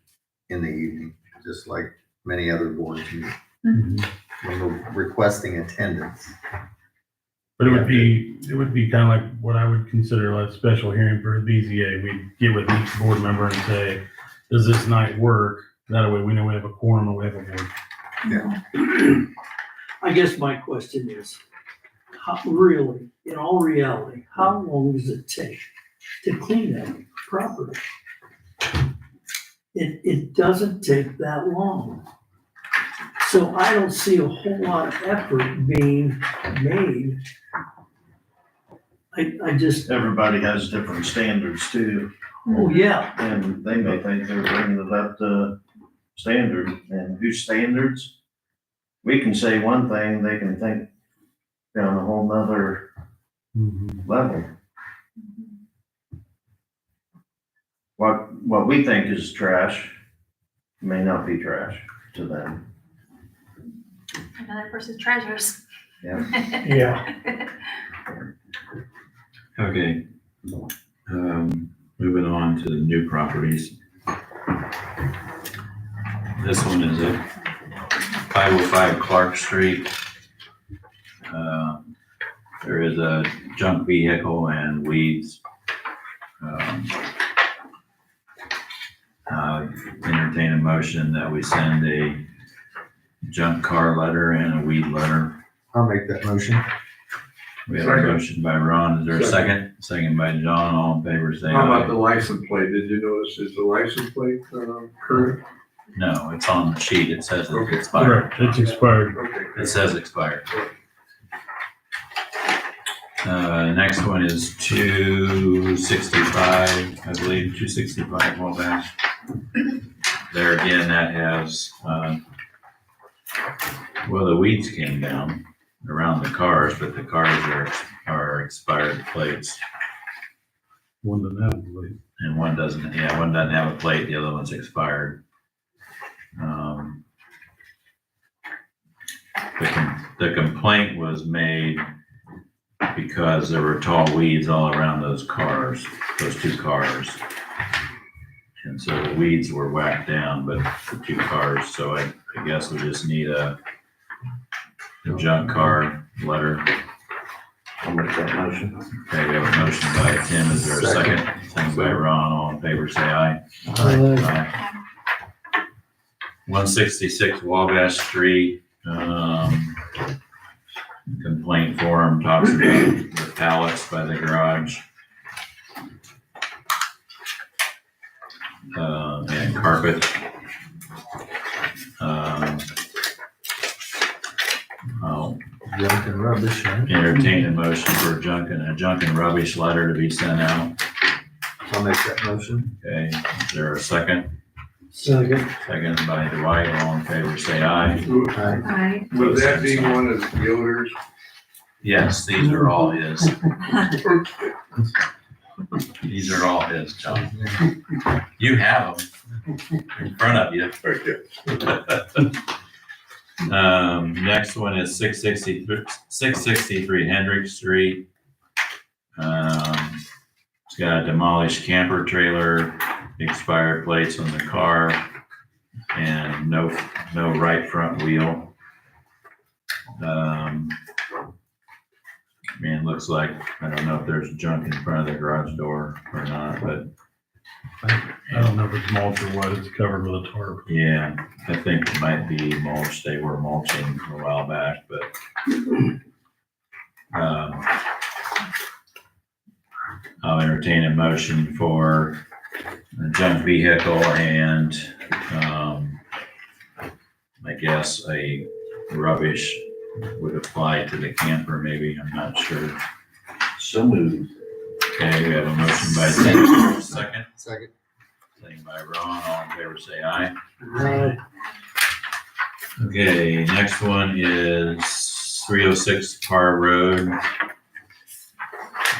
in the evening, just like many other boards meet. When we're requesting attendance. But it would be kind of like what I would consider a special hearing for a BZA. We get with each board member and say, does this night work? That way we know we have a quorum and we have a board. I guess my question is, how, really, in all reality, how long does it take to clean that property? It doesn't take that long. So I don't see a whole lot of effort being made. I just, Everybody has different standards too, oh yeah, and they may think they're bringing it up to standard, and whose standards? We can say one thing, they can think on a whole nother level. What we think is trash may not be trash to them. Another person's treasures. yeah. Okay. Moving on to the new properties. This one is at 505 Clark Street. There is a junk vehicle and weeds. Entertain a motion that we send a junk car letter and a weed letter. I'll make that motion. We have a Second. motion by Ron. Is there a second? Second by John. All in favor, say How about the aye. license plate? Did you notice, is the license plate, current? No, it's on the sheet. It says it's Okay. expired. Correct, it's expired. Okay. It says expired. Next one is 265, I believe, 265 Wabash. There again, that has, well, the weeds came down around the cars, but the cars are expired plates. One doesn't have a blade. And one doesn't have a plate, the other one's expired. The complaint was made because there were tall weeds all around those cars, those two cars. And so the weeds were whacked down, but the two cars, so I guess we just need a junk car letter. I'll make that motion. Okay, we have a motion by Tim, is there a second? Second by Ron, all in favor, say aye. Aye. 166 Wabash Street, complaint form talks about the pallets by the garage. And carpet. I'll Junk and rubbish, right? entertain a motion for a junk and rubbish letter to be sent out. I'll make that motion. Okay, is there a second? Second. Second by Dwight, all in favor, say aye. Aye. Would that be one of Yoder's? Yes, these are all his. These are all his, John. You have them in front of you. Next one is 663 Hendrick Street. It's got a demolished camper trailer, expired plates on the car, and no right front wheel. Looks like, I don't know if there's junk in front of the garage door or not, but I don't know if it's mulch or what, it's covered with a tarp. yeah, I think it might be mulch. They were mulching a while back, but I'll entertain a motion for a junk vehicle and I guess a rubbish would apply to the camper, maybe, I'm not sure. So moved. Okay, we have a motion by Tim, second. Second. Second by Ron, all in favor say aye. Aye. Okay, next one is 306 Parr Road.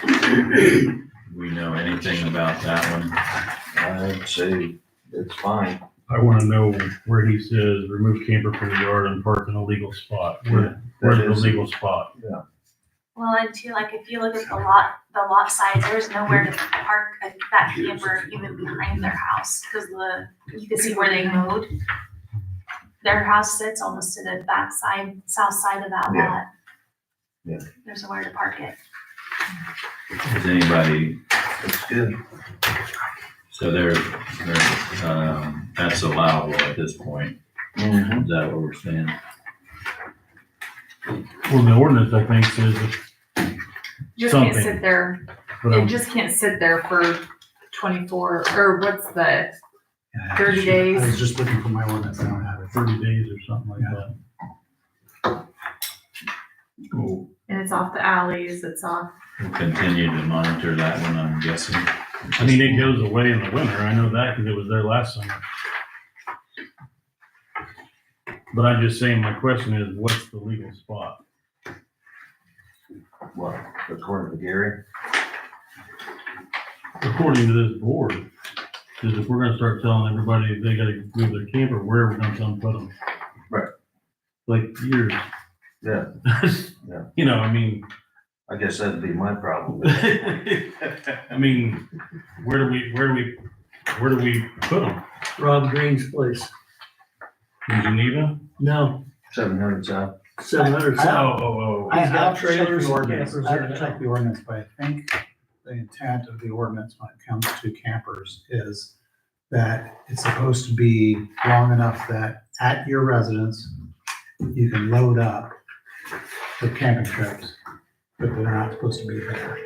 Do we know anything about that one? I'd say it's fine. I wanna know where he says remove camper from the yard and park in a legal spot. Where's the legal spot? Well, and too, like, if you look at the lot size, there's nowhere to park that camper even behind their house, cause you can see where they mowed. Their house sits almost to the back side, south side of that Yeah. lot. Yeah. There's nowhere to park it. Is anybody, It's good. so that's allowable at this point? Mm-hmm. Is that what we're saying? Well, the ordinance, I think, says Just can't something. sit there, but it just can't sit there for 24, or what's the, Yeah, 30 days. I was just looking for my ordinance, I don't have it. 30 days or something like that. We'll and it's off the alleys, it's off. continue to monitor that one, I'm guessing. I mean, it goes away in the winter. I know that because it was there last summer. But I'm just saying, my question is, what's the legal spot? Well, according to Gary, According to this board, because if we're gonna start telling everybody they gotta move their camper, where are we gonna tell them to put them? Right. Like yours. yeah, Yeah. You know, I mean, I guess that'd be my problem. I mean, where do we put them? Rob Green's place. In Geneva? No, 700 south. 700 Oh, south. oh, I He's got have checked trailers the and ordinance. campers I there have checked the ordinance, but I think the intent of the ordinance when it comes to campers is that it's supposed to be long enough that at your residence, you can load up with camping trips, but they're not supposed to be there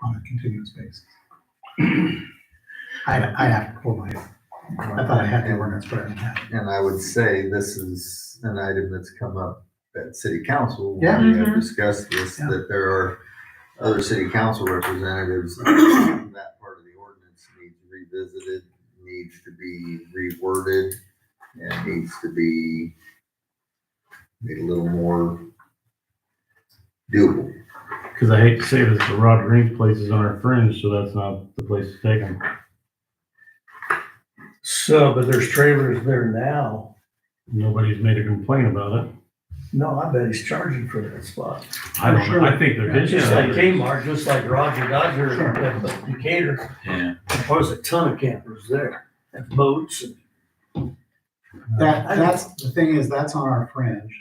on a continuous basis. I have to pull my, I thought I had the ordinance, but I didn't have it. And I would say this is an item that's come up at city council. Yeah. when We have Mhm. discussed this, Yeah. that there are other city council representatives. That part of the ordinance needs revisited, needs to be reworded, and needs to be made a little more doable. Because I hate to say this, but Rod Green's place is on our fringe, so that's not the place to take them. So, but there's trailers there now. Nobody's made a complaint about it. No, I bet he's charging for that spot. I don't know. I think they're his. Just like trailers. Kmart, just like Roger Dodger at Decatur. Yeah, There's a ton of campers there and boats and. That's, the thing is, that's on our fringe.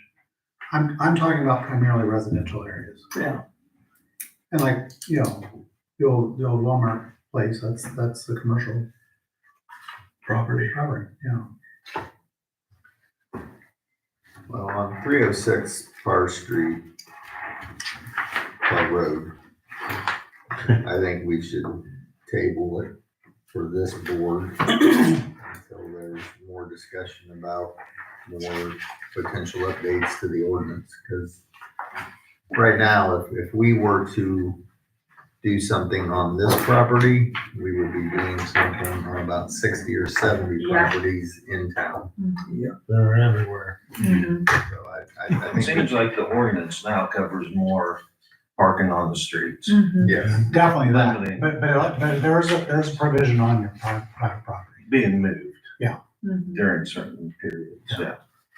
I'm talking about primarily residential areas. Yeah. And like, you know, the old Walmart place, that's the commercial property, yeah. Well, on 306 Parr Street, Parr Road, I think we should table it for this board until there's more discussion about more potential updates to the ordinance. Because right now, if we were to do something on this property, we would be doing something on about 60 or 70 Yeah. properties in town. They're everywhere. So I It think, seems like the ordinance now covers more parking on the streets. yes. Definitely that, Limiting. but there's a provision on your private property, Being moved Mhm. during certain periods, yeah.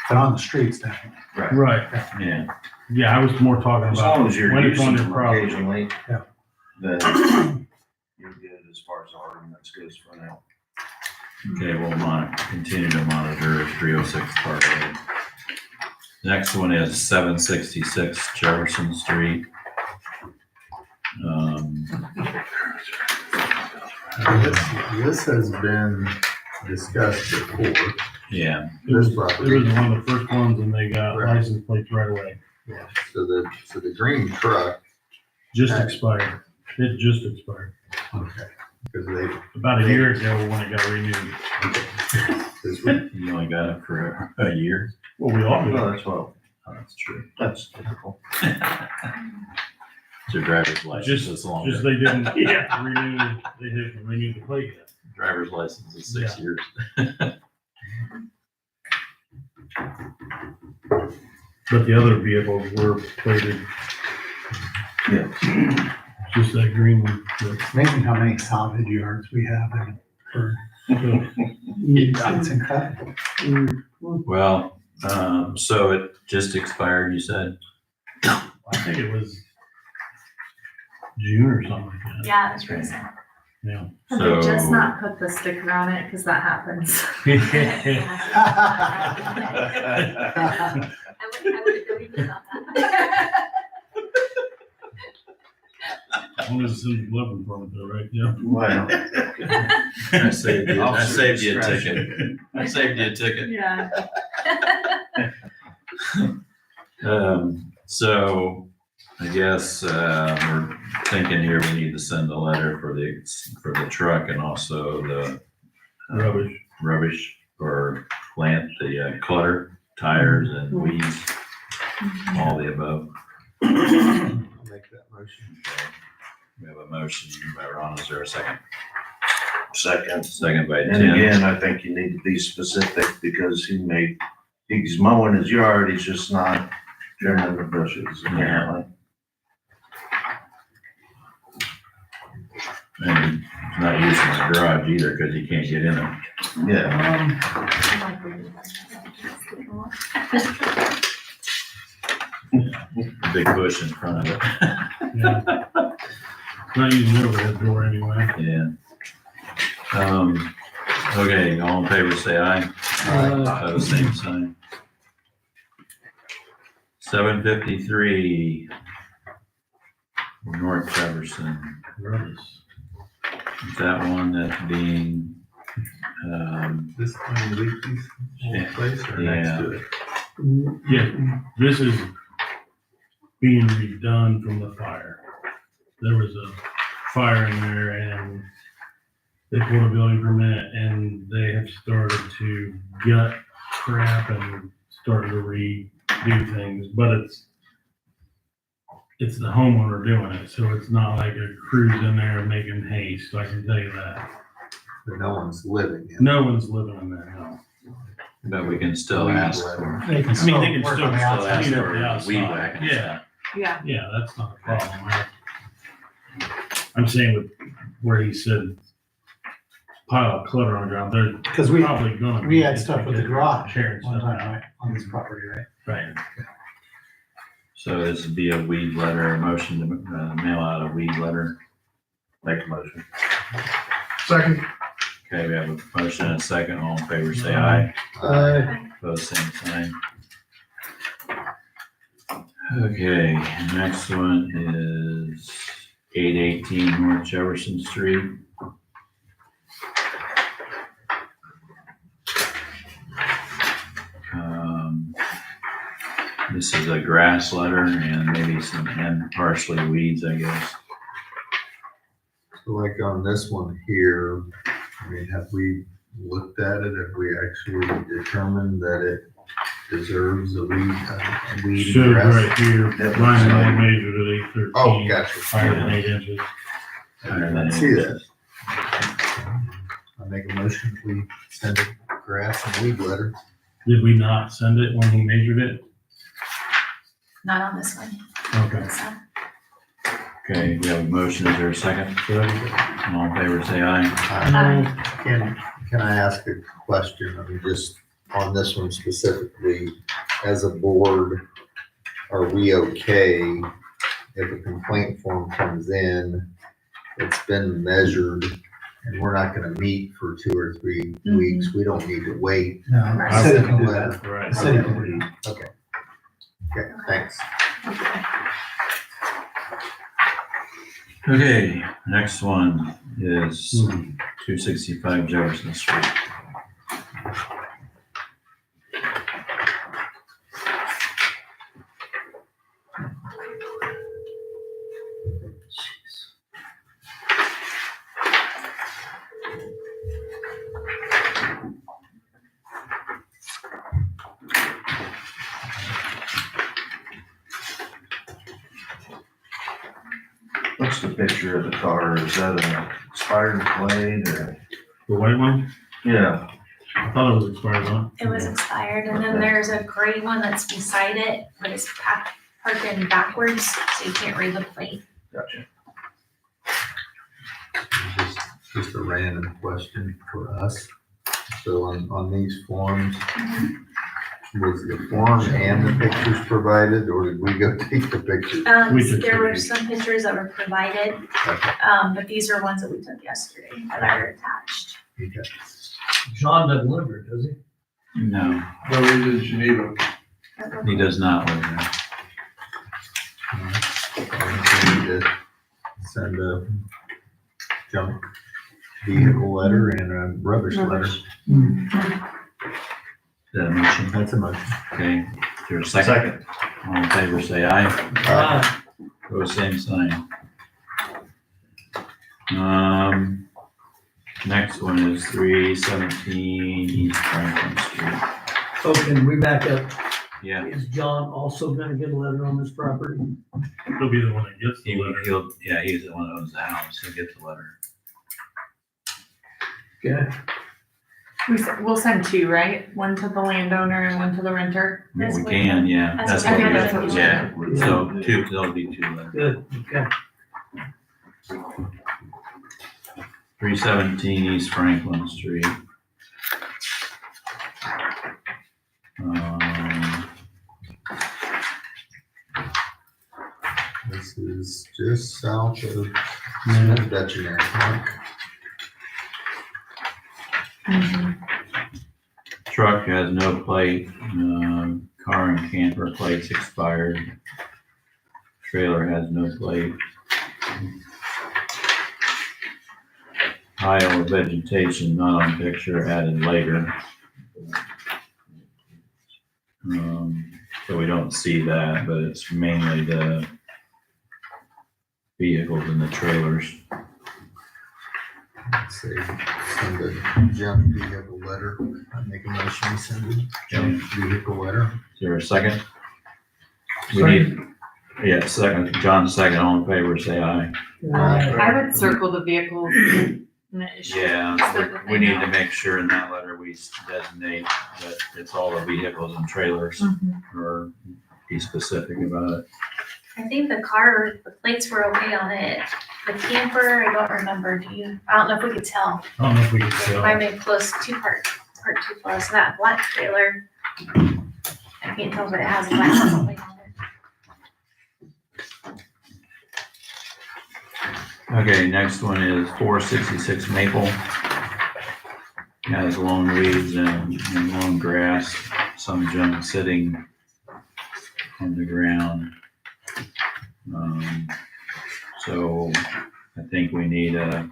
but on the streets, definitely. Right. yeah. Yeah, I was more talking As about long as you're when it's on using your them property. occasionally, Yeah. then you're good as far as the ordinance goes for now. Okay, we'll continue to monitor 306 Park Road. Next one is 766 Jefferson Street. This has been discussed before. Yeah, It was This one property. of the first ones and they got Right. license plates right away. So the green truck, Just expired. It just expired. okay, because they, About a year ago when it got renewed. this would, you only got it for a year. Well, we all do. Well, that's well, Oh, that's true. that's typical. It's your driver's license Just, is longer. just they didn't renew the plate yet. Driver's license is 6 years. But the other vehicles were plated. Yeah. Just that green one. It's amazing how many salvage yards we have in for, it's incredible. Well, so it just expired, you said? I think it was June or something like that. Yeah, it's recent. Yeah. Have So- they just not put the sticker on it? Cause that happens. I would agree with that. As long as it's in the glove compartment though, right? Yeah. Well, I saved you, I Officer saved you a discretion. ticket. I saved you a ticket. Yeah. So I guess, we're thinking here we need to send a letter for the truck and also the rubbish or plant the clutter, tires and weeds, all the above. I'll make that motion. We have a motion by Ron. Is there a second? second. Second by And Tim. again, I think you need to be specific because he's mowing his yard, he's just not trimming the bushes apparently. And he's not using the garage either because he can't get in it. Yeah, Big bush in front of it. Yeah. Not using the overhead door anyway. Yeah. Okay, all in favor, say aye. Opposed, same sign. 753 North Jefferson. Rubbish. Is that one that's being, This time Leaky's Yeah. place or next to it? Yeah, this is being redone from the fire. There was a fire in there and they pulled a building permit and they have started to gut crap and started to redo things, but it's the homeowner doing it, so it's not like a crew's in there making haste, I can tell you that. But no one's living in it. No one's living in there now. but we can still ask for, They can I mean, still they can work still, on the still outside. ask clean up for the outside. weed whack and Yeah. stuff. Yeah, that's not a problem. I'm saying with where he said pile of clutter on the ground, they're Cause we probably gonna. we had stuff with the garage Tearing one stuff time, out. right, on this property, right? Right. So this would be a weed letter, a motion to mail out a weed letter. make a motion. Second. Okay, we have a motion and a second. All in favor, say aye. Opposed, same sign. Okay, next one is 818 North Jefferson Street. This is a grass letter and maybe and partially weeds, I guess. So like on this one here, I mean, have we looked at it? Have we actually determined that it deserves a weed Should and grass? right here, Ryan Moore measured at 813. Oh, gotcha. Higher than 8 inches. Higher than I see 8 that. inches. I make a motion, we send a grass and weed letter. Did we not send it when he measured it? Not on this one. Okay. So, Okay, we have a motion. Is there a second? All in favor, say aye. Can I ask a question? I mean, just on this one specifically, as a board, are we okay if a complaint form comes in, it's been measured, and we're not gonna meet for 2 or 3 weeks? We don't need to wait. No, Right. the city can do that. Right. The city can do that. Okay. Okay, thanks. Okay, next one is 265 Jefferson Street. What's the picture of the car? Is that an expired plate or? The white one, Yeah, I thought it was expired on. It was expired, and then there's a gray one that's beside it, but it's parked in backwards, so you can't read the plate. gotcha. Just a random question for us. So on these forms, was the form and the pictures provided, or did we go take the pictures? We took There were pictures. some pictures that were provided, Okay. but these are ones that we took yesterday that are attached. Okay. John doesn't live here, does he? No, No, he's in Geneva. he does not live there. We need to send a junk vehicle letter and a rubbish letter. Is that a motion? That's a motion. Okay, is there a second? All in favor, say aye. Pose same sign. Next one is 317 East Franklin Street. Oh, can we back up? Yeah, Is John also gonna get a letter on this property? He'll be the one that gets the letter. he's the one that owns the house, he'll get the letter. Okay, We'll send two, right? One to the landowner and one to the renter. We That's what- can, yeah, that's that's what what, we that's we- what we yeah, did. so there'll be two letters. good, okay. 317 East Franklin Street. This is just south of Veterinary Park. Truck has no plate, car and camper plates expired. Trailer has no plate. Pile of vegetation not on picture, added later. So we don't see that, but it's mainly the vehicles and the trailers. Let's say, send a junk vehicle letter. I make a motion to send a junk vehicle letter. Is there a second? We need, yeah, second, John, second, all in favor, say aye. I would circle the vehicles and the issues. Yeah, so that we they need know. to make sure in that letter we designate that it's all the vehicles and trailers, or be specific about it. I think the plates were okay on it. The camper, I don't remember, I don't know if we could tell. I don't know if we can It sell. might have been close, part too close. That black trailer, I can't tell if it has black or something on it. Okay, next one is 466 Maple. Has long weeds and long grass, some junk sitting on the ground. So I think we need a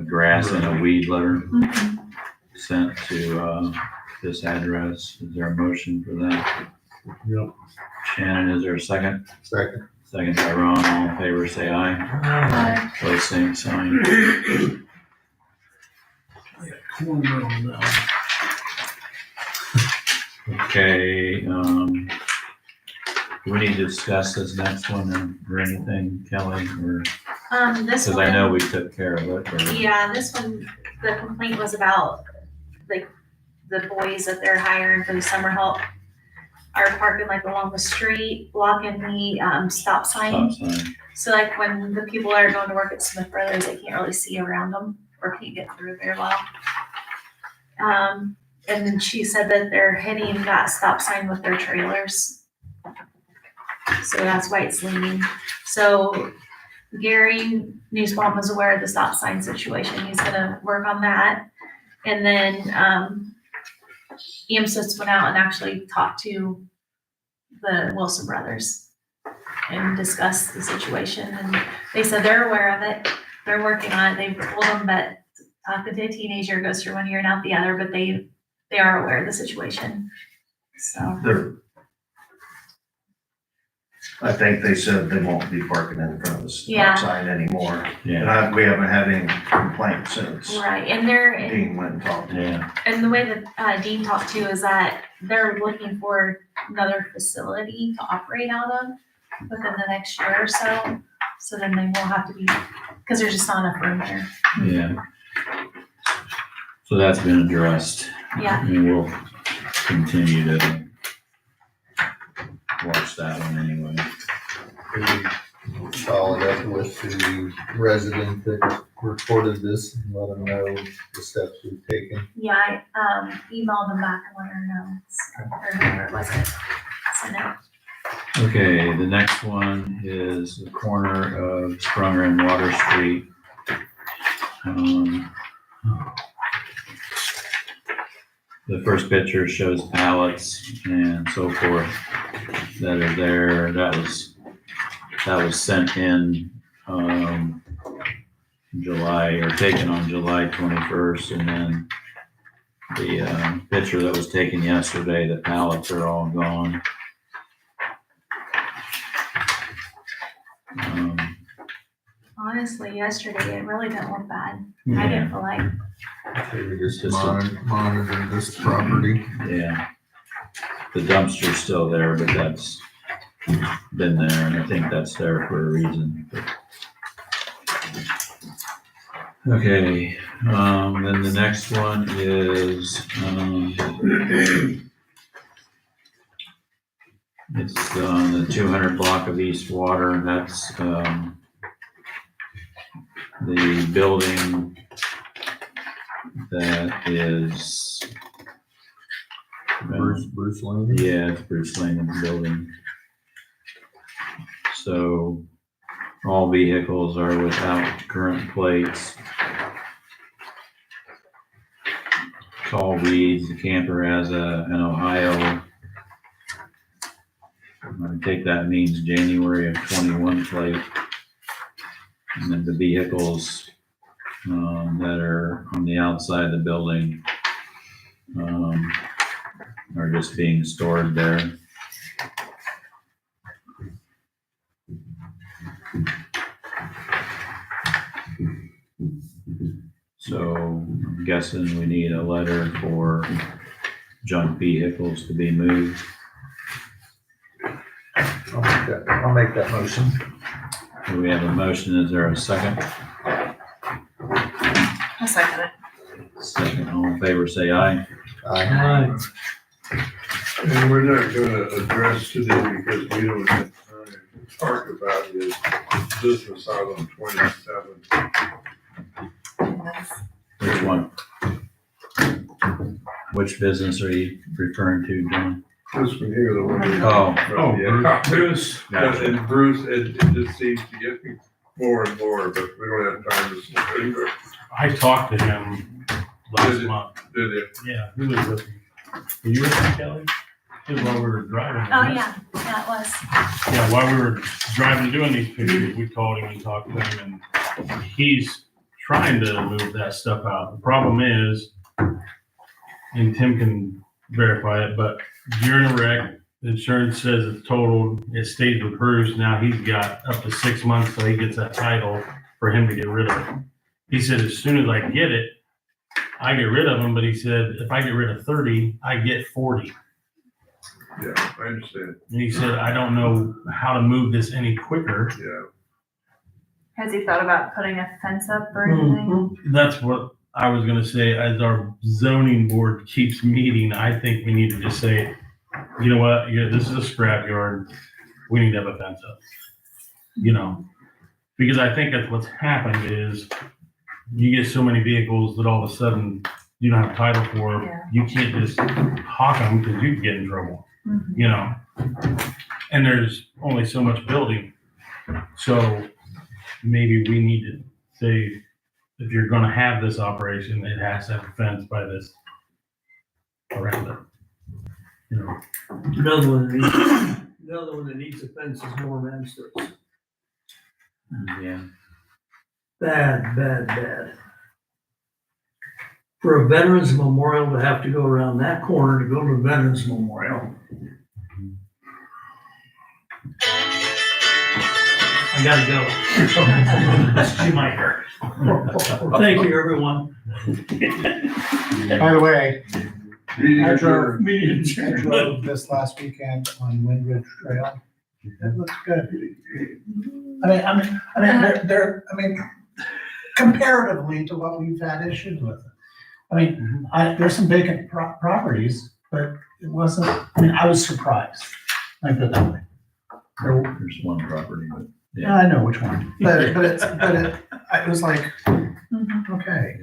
grass and a weed letter sent to, this address. Is there a motion for that? Yep. Shannon, is there a second? Second. Second by Ron, all in favor, say aye. Pose same sign. Corner on that. Okay, do we need to discuss this next one or anything, Kelly, or, This cause one. I know we took care of it, or, Yeah, this one, the complaint was about, like, the boys that they're hiring for the summer help are parking like along the street, blocking the, stop sign. stop sign. So like when the people are going to work at Smith Brothers, they can't really see around them or can't get through very well. And then she said that they're hitting that stop sign with their trailers. So that's why it's leaning. So Gary Newsbaum was aware of the stop sign situation. He's gonna work on that. And then, EMSIS went out and actually talked to the Wilson brothers and discussed the situation. And they said they're aware of it. They're working on it. They've told them that talking to a teenager goes through one ear and out the other, but they are aware of the situation. So, I think they said they won't be parking in front of the Yeah. stop sign anymore. Yeah, And we haven't had any complaints since right. And Dean went and talked to them. yeah, and the way that Dean talked to is that they're looking for another facility to operate out of within the next year or so. So then they will have to be, because there's just not enough room there. Yeah. So that's been addressed. Yeah, And we'll continue to watch that one anyway. Follow it up with the resident that reported this and let them know the steps we've taken. yeah, I, emailed them back and let her know, or whoever it was that sent it. Okay, the next one is the corner of Sprunger and Water Street. The first picture shows pallets and so forth that are there. That was sent in, July, or taken on July 21st, and then the, picture that was taken yesterday, the pallets are all gone. Honestly, yesterday, it really didn't look bad. I Yeah. didn't feel like, They were just Just monitoring this property. Yeah. The dumpster's still there, but that's been there, and I think that's there for a reason. Okay, then the next one is, it's on the 200 block of East Water, and that's, the building that is, Bruce Lane. yeah, it's Bruce Lane's building. So all vehicles are without current plates. Tall weeds, the camper has an Ohio. I think that means January of 21 plate. And then the vehicles that are on the outside of the building are just being stored there. So I'm guessing we need a letter for junk vehicles to be moved. I'll make that motion. Do we have a motion? Is there a second? I'll second it. Second, all in favor, say aye. Aye. And we're not gonna address today because we don't have time to talk about his business out on 27th. Which one? Which business are you referring to, John? This one here, the one. Oh, Yeah. Bruce. Gotcha. And Bruce, it just seems to get me more and more, but we don't have time to sit there. I talked to him last month. Did it? Yeah, who was with me? Were you with me, Kelly? It was while we were driving. oh, wasn't it? yeah, it was. Yeah, while we were driving doing these pictures, we called him and talked to him, and he's trying to move that stuff out. The problem is, and Tim can verify it, but during a wreck, the insurance says it's totaled, it stays with Bruce. Now he's got up to 6 months till he gets that title for him to get rid of it. He said, as soon as I get it, I get rid of them, but he said, if I get rid of 30, I get 40. Yeah, I understand. And he said, I don't know how to move this any quicker. Yeah. Has he thought about putting a fence up or anything? That's what I was gonna say, as our zoning board keeps meeting, I think we need to just say, you know what, yeah, this is a scrap yard, we need to have a fence up. You know, because I think that's what's happened is you get so many vehicles that all of a sudden you don't have title for, Yeah. you can't just hawk them because you get in trouble, Mhm. you know? And there's only so much building, so maybe we need to say, if you're gonna have this operation, it has to have a fence by this around it. You know, Another one that needs a fence is Norm Amster's. yeah. Bad. For a Veterans Memorial to have to go around that corner to go to a Veterans Memorial. I gotta go. That's too my hurt. Thank you, everyone. By the way, Meeting I adjourned. drove this last weekend on Windridge Trail. It looks good. I mean, comparatively to what we've had issues with. I mean, there's some vacant properties, but it wasn't, I mean, I was surprised, like put it that way. There's one property, but Yeah, I know which one, but it was like, okay,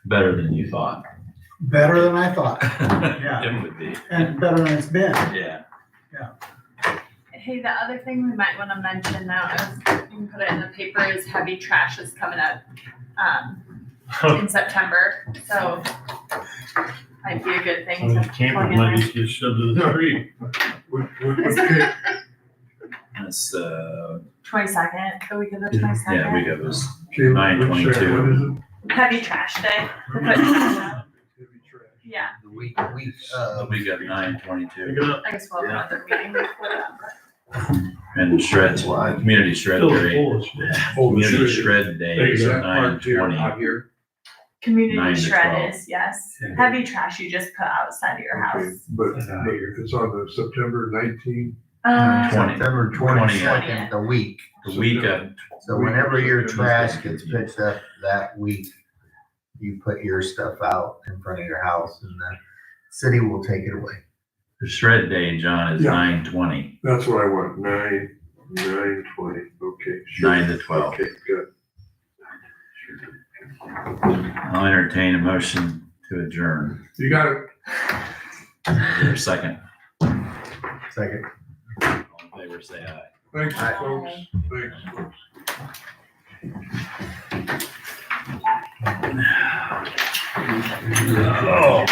better than you thought. better than I thought, Yeah. It would be, and better than it's been. yeah. Hey, the other thing we might wanna mention now, you can put it in the paper, is heavy trash is coming up, in September, so might be a good I thing mean, to. campers plug in might there. just get shoved to the street. That's, 22nd, the week of the 22nd. yeah, we got this Jim, 9/22. Heavy trash day. To put trash out. Yeah, The week, We got 9/22. I guess we'll have another meeting before that. And shred, community shred Still day, full of shit. community shred day is That part here, 9/20. out here. Community 9 to shred 12. is, yes. Heavy trash you just put outside of your Okay, house. but it's on the September 19th. 20. September 22nd, the week. The week of, So whenever your trash gets picked up that week, you put your stuff out in front of your house and the city will take it away. the shred day, John, is Yeah. 9/20, That's what I want, 9/20, okay. sure. 9 to 12. Okay, good. I'll entertain a motion to adjourn. You got it. Is there a second? Second. All in favor, say aye. Thanks, Aye. folks. Thanks, folks. Oh.